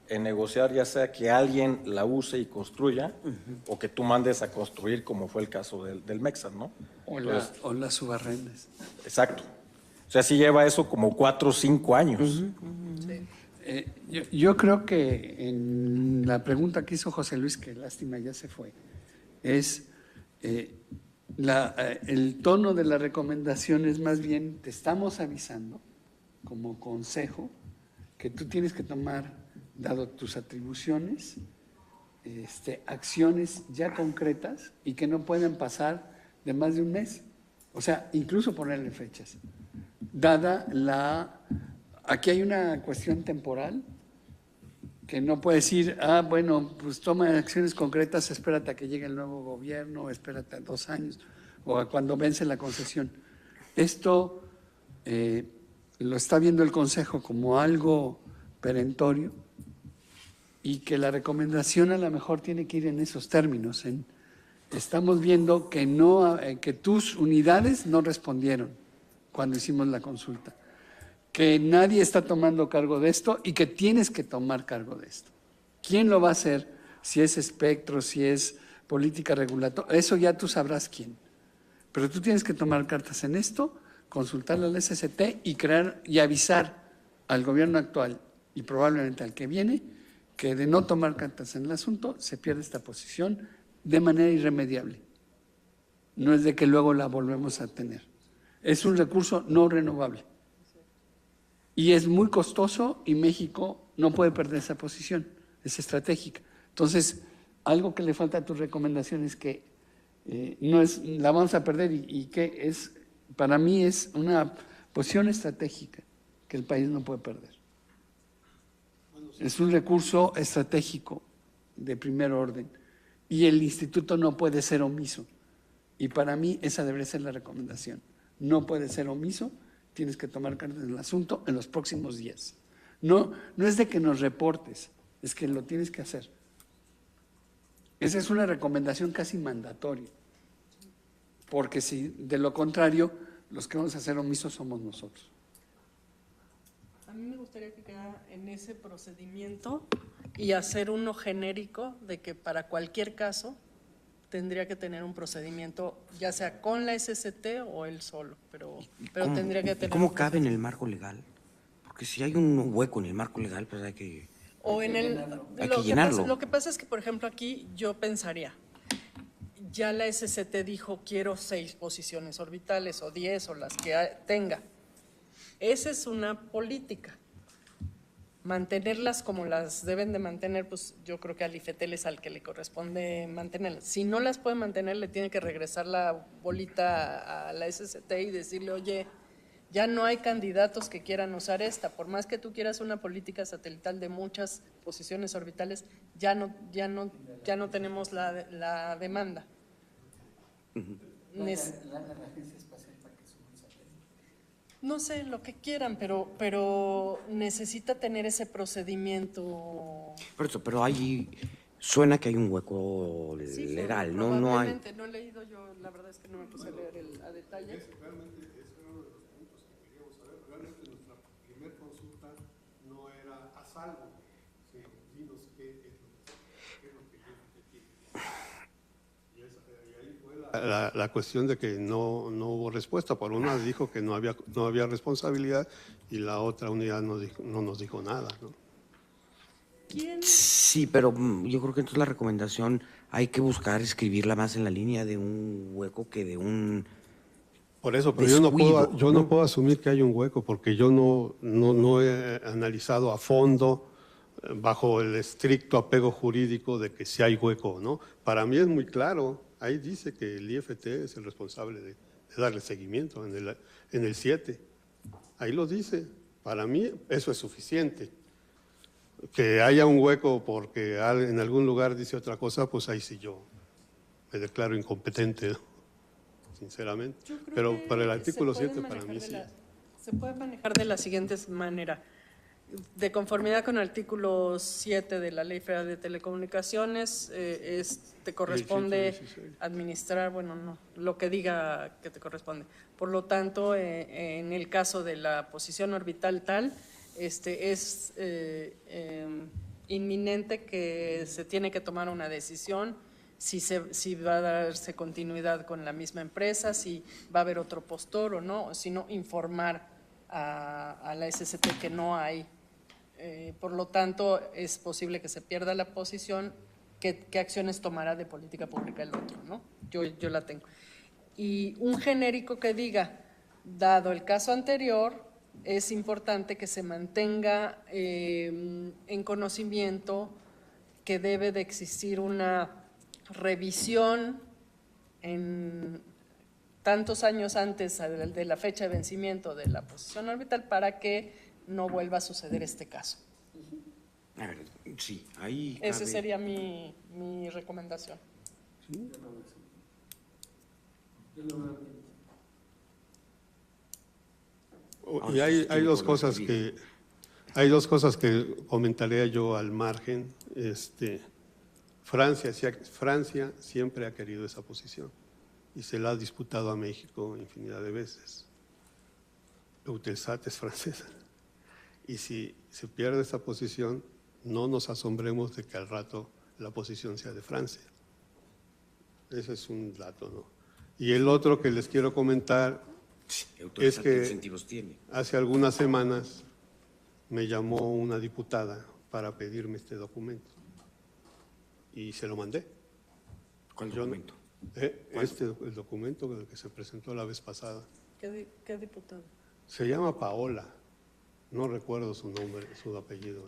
en negociar, ya sea que alguien la use y construya, o que tú mandes a construir, como fue el caso del Mexan, ¿no? O las subarrendas. Exacto. O sea, sí lleva eso como 4 o 5 años. Yo creo que en la pregunta que hizo José Luis, que lástima ya se fue, es el tono de la recomendación es más bien, te estamos avisando como consejo que tú tienes que tomar, dado tus atribuciones, acciones ya concretas y que no pueden pasar de más de un mes. O sea, incluso ponerle fechas. Aquí hay una cuestión temporal que no puedes ir, bueno, pues toma acciones concretas, espérate a que llegue el nuevo gobierno, espérate a 2 años, o a cuando vence la concesión. Esto lo está viendo el Consejo como algo perentorio y que la recomendación a lo mejor tiene que ir en esos términos. Estamos viendo que tus unidades no respondieron cuando hicimos la consulta, que nadie está tomando cargo de esto y que tienes que tomar cargo de esto. ¿Quién lo va a hacer? Si es espectro, si es política regulatoria, eso ya tú sabrás quién. Pero tú tienes que tomar cartas en esto, consultarle al SCT y crear y avisar al gobierno actual y probablemente al que viene que de no tomar cartas en el asunto se pierde esta posición de manera irremediable. No es de que luego la volvemos a tener. Es un recurso no renovable. Y es muy costoso y México no puede perder esa posición, es estratégica. Entonces, algo que le falta a tu recomendación es que la vamos a perder y que para mí es una posición estratégica que el país no puede perder. Es un recurso estratégico de primer orden y el instituto no puede ser omiso. Y para mí esa debería ser la recomendación. No puede ser omiso. Tienes que tomar cartas en el asunto en los próximos días. No es de que nos reportes, es que lo tienes que hacer. Esa es una recomendación casi mandatoria, porque si de lo contrario, los que vamos a hacer omisos somos nosotros. a mí me gustaría que quedara en ese procedimiento y hacer uno genérico de que para cualquier caso tendría que tener un procedimiento, ya sea con la SCT o él solo, pero tendría que tener... ¿Cómo cabe en el marco legal? Porque si hay un hueco en el marco legal, pues hay que... O en el... Hay que llenarlo. Lo que pasa es que, por ejemplo, aquí yo pensaría, ya la SCT dijo quiero 6 posiciones orbitales o 10 o las que tenga. Esa es una política. Mantenerlas como las deben de mantener, pues yo creo que al IFETEL es al que le corresponde mantenerlas. Si no las puede mantener, le tiene que regresar la bolita a la SCT y decirle, oye, ya no hay candidatos que quieran usar esta. Por más que tú quieras una política satelital de muchas posiciones orbitales, ya no tenemos la demanda. No sé, lo que quieran, pero necesita tener ese procedimiento. Pero ahí suena que hay un hueco legal, ¿no? No hay. Probablemente, no he leído yo, la verdad es que no me puse a leer a detalle. Realmente ese era uno de los puntos que queríamos saber. Realmente nuestra primera consulta no era a salvo. Sí, dinos qué es lo que yo te quiero. Y ahí fue la la cuestión de que no hubo respuesta. Por una dijo que no había responsabilidad y la otra unidad no nos dijo nada, ¿no? Sí, pero yo creo que entonces la recomendación hay que buscar escribirla más en la línea de un hueco que de un... Por eso, pero descuido, yo no puedo asumir que hay un hueco porque yo no he analizado a fondo bajo el estricto apego jurídico de que si hay hueco o no. Para mí es muy claro, ahí dice que el IFT es el responsable de darle seguimiento en el 7. Ahí lo dice. Para mí eso es suficiente. Que haya un hueco porque en algún lugar dice otra cosa, pues ahí sí yo me declaro incompetente, ¿no? Sinceramente. Pero para el artículo 7 para mí sí. Se puede manejar de la siguiente manera. De conformidad con el artículo 7 de la Ley Federal de Telecomunicaciones, te corresponde administrar, bueno, no, lo que diga que te corresponde. Por lo tanto, en el caso de la posición orbital tal, es inminente que se tiene que tomar una decisión si va a darse continuidad con la misma empresa, si va a haber otro postor o no, sino informar a la SCT que no hay. Por lo tanto, es posible que se pierda la posición, qué acciones tomará de política pública el otro, ¿no? Yo la tengo. Y un genérico que diga, dado el caso anterior, es importante que se mantenga en conocimiento que debe de existir una revisión en tantos años antes de la fecha de vencimiento de la posición orbital para que no vuelva a suceder este caso. A ver, sí, ahí Esa sería mi recomendación. ¿Sí? Y hay dos cosas que comentaría yo al margen. Francia siempre ha querido esa posición y se la ha disputado a México infinidad de veces. Eutelsat es francesa. Y si se pierde esa posición, no nos asombremos de que al rato la posición sea de Francia. Ese es un dato, ¿no? Y el otro que les quiero comentar es que hace algunas semanas me llamó una diputada para pedirme este documento y se lo mandé. ¿Cuál documento? El documento con el que se presentó la vez pasada. ¿Qué diputado? Se llama Paola, no recuerdo su nombre, su apellido,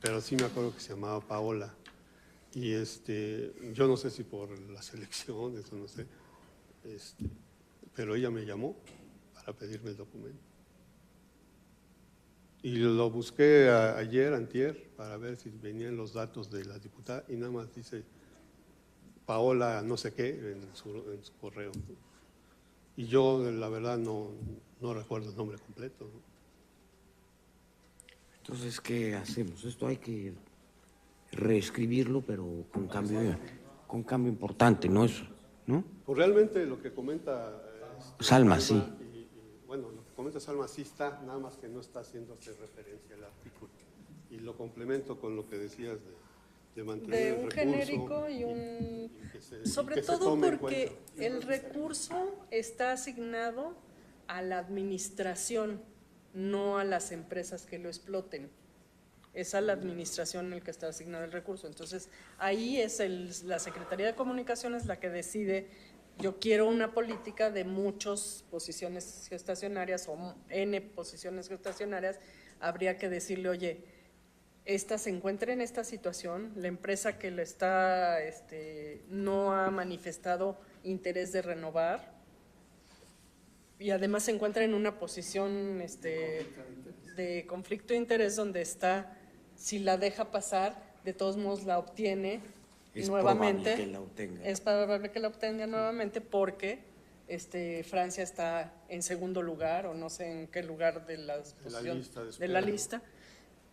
pero sí me acuerdo que se llamaba Paola. Y yo no sé si por las elecciones o no sé, pero ella me llamó para pedirme el documento. Y lo busqué ayer, antier, para ver si venían los datos de la diputada y nada más dice Paola no sé qué en su correo. Y yo, la verdad, no recuerdo el nombre completo, ¿no? Entonces, ¿qué hacemos? Esto hay que reescribirlo, pero con cambio importante, ¿no? Eso, ¿no? Pues realmente lo que comenta Salma, sí. Bueno, lo que comenta Salma sí está, nada más que no está haciéndose referencia al artículo. Y lo complemento con lo que decías de mantener de un el recurso, genérico y un... sobre todo porque el recurso está asignado a la administración, no a las empresas que lo exploten. Es a la administración el que está asignado el recurso. Entonces, ahí es la Secretaría de Comunicaciones la que decide, yo quiero una política de muchas posiciones gestacionarias o N posiciones gestacionarias, habría que decirle, oye, esta se encuentra en esta situación, la empresa que la está, no ha manifestado interés de renovar y además se encuentra en una posición de conflicto de interés donde está, si la deja pasar, de todos modos la obtiene nuevamente. Es probable que la obtenga. Es probable que la obtenga nuevamente porque Francia está en segundo lugar o no sé en qué lugar de la lista.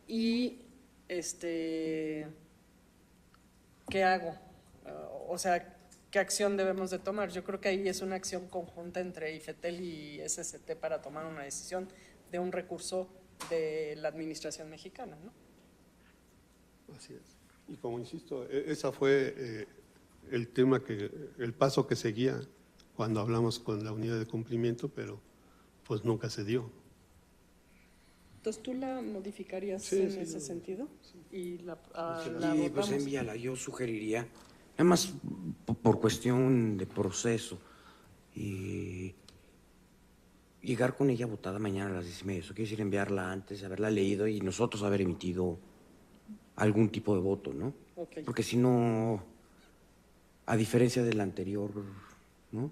Y ¿qué hago? O sea, ¿qué acción debemos de tomar? Yo creo que ahí es una acción conjunta entre IFETEL y SCT para tomar una decisión de un recurso de la administración mexicana, ¿no? Así es. Y como insisto, esa fue el tema el paso que seguía cuando hablamos con la unidad de cumplimiento, pero pues nunca se dio. Entonces, ¿tú la modificarías Sí, en sí, ese no. sentido? Y la Sí, pues votamos. envíala. Yo sugeriría, nada más por cuestión de proceso, y llegar con ella votada mañana a las 10:30. Eso quiere decir enviarla antes, haberla leído y nosotros haber emitido algún tipo de voto, ¿no? Ok. Porque si no, a diferencia del anterior, ¿no?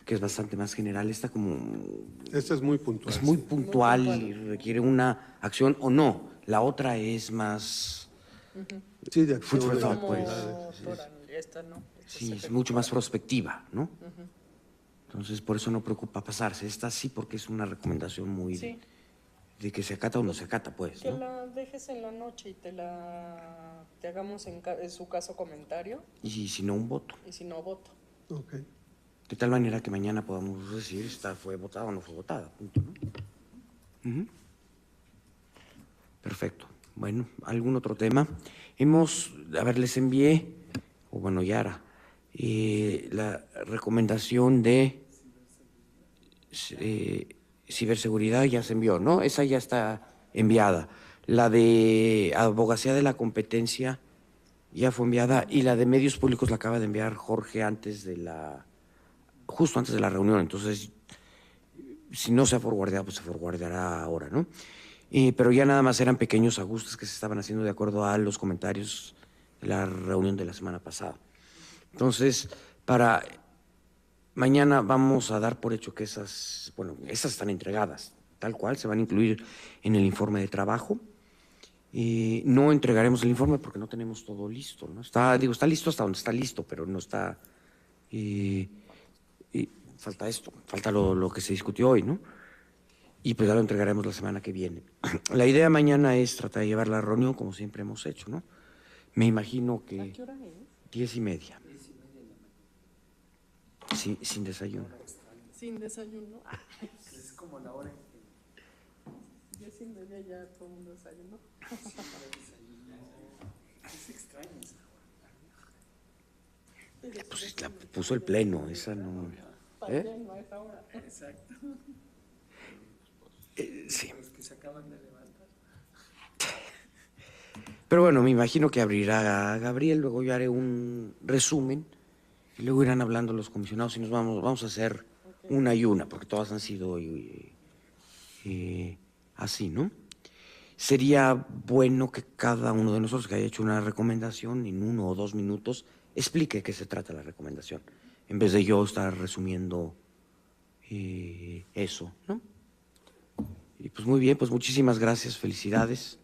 Que es bastante más general, esta como Este es muy puntual. es muy sí. puntual y requiere una acción o no. La otra es más, Sí, de Food for acciones, de thought, pues. actividades. Toral, esta no. Esta sí, se es mucho más prospectiva, ¿no? Entonces, por eso no preocupa pasarse. Esta sí, porque es una recomendación muy Sí. de que se acata o no se acata, pues, Que ¿no? la dejes en la noche y te hagamos en su caso comentario, Y si no, un voto. y si no, voto. Ok. De tal manera que mañana podamos decir si fue votada o no fue votada, punto, ¿no? Ujú. Perfecto. Bueno, ¿algún otro tema? Les envié, o bueno, Yara, la recomendación de ciberseguridad ya se envió, ¿no? Esa ya está enviada. La de abogacía de la competencia ya fue enviada y la de medios públicos la acaba de enviar Jorge justo antes de la reunión. Entonces, si no se ha forwardeado, pues se forwardeará ahora, ¿no? Pero ya nada más eran pequeños ajustes que se estaban haciendo de acuerdo a los comentarios de la reunión de la semana pasada. Entonces, para mañana vamos a dar por hecho que esas están entregadas, tal cual, se van a incluir en el informe de trabajo. No entregaremos el informe porque no tenemos todo listo, ¿no? Está listo hasta donde está listo, pero no está. Falta esto, falta lo que se discutió hoy, ¿no? Y pues ya lo entregaremos la semana que viene. La idea mañana es tratar de llevar la reunión como siempre hemos hecho, ¿no? Me imagino ¿A que qué hora es? 10:30. Sin desayuno. Sin desayuno. Es como la hora. 10:30 ya todo el mundo desayunó. Pues la puso el pleno, esa no. ¿Eh? No a esa hora. Exacto. Sí. Pero bueno, me imagino que abrirá Gabriel, luego yo haré un resumen y luego irán hablando los comisionados y vamos a hacer una y una, porque todas han sido así, ¿no? Sería bueno que cada uno de nosotros que haya hecho una recomendación en 1 o 2 minutos explique de qué se trata la recomendación, en vez de yo estar resumiendo eso, ¿no? Y pues muy bien, pues muchísimas gracias, felicidades.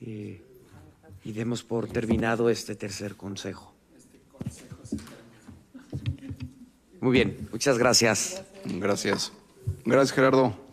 Y demos por terminado este tercer consejo. Muy bien, muchas gracias. Gracias. Gracias, Gerardo.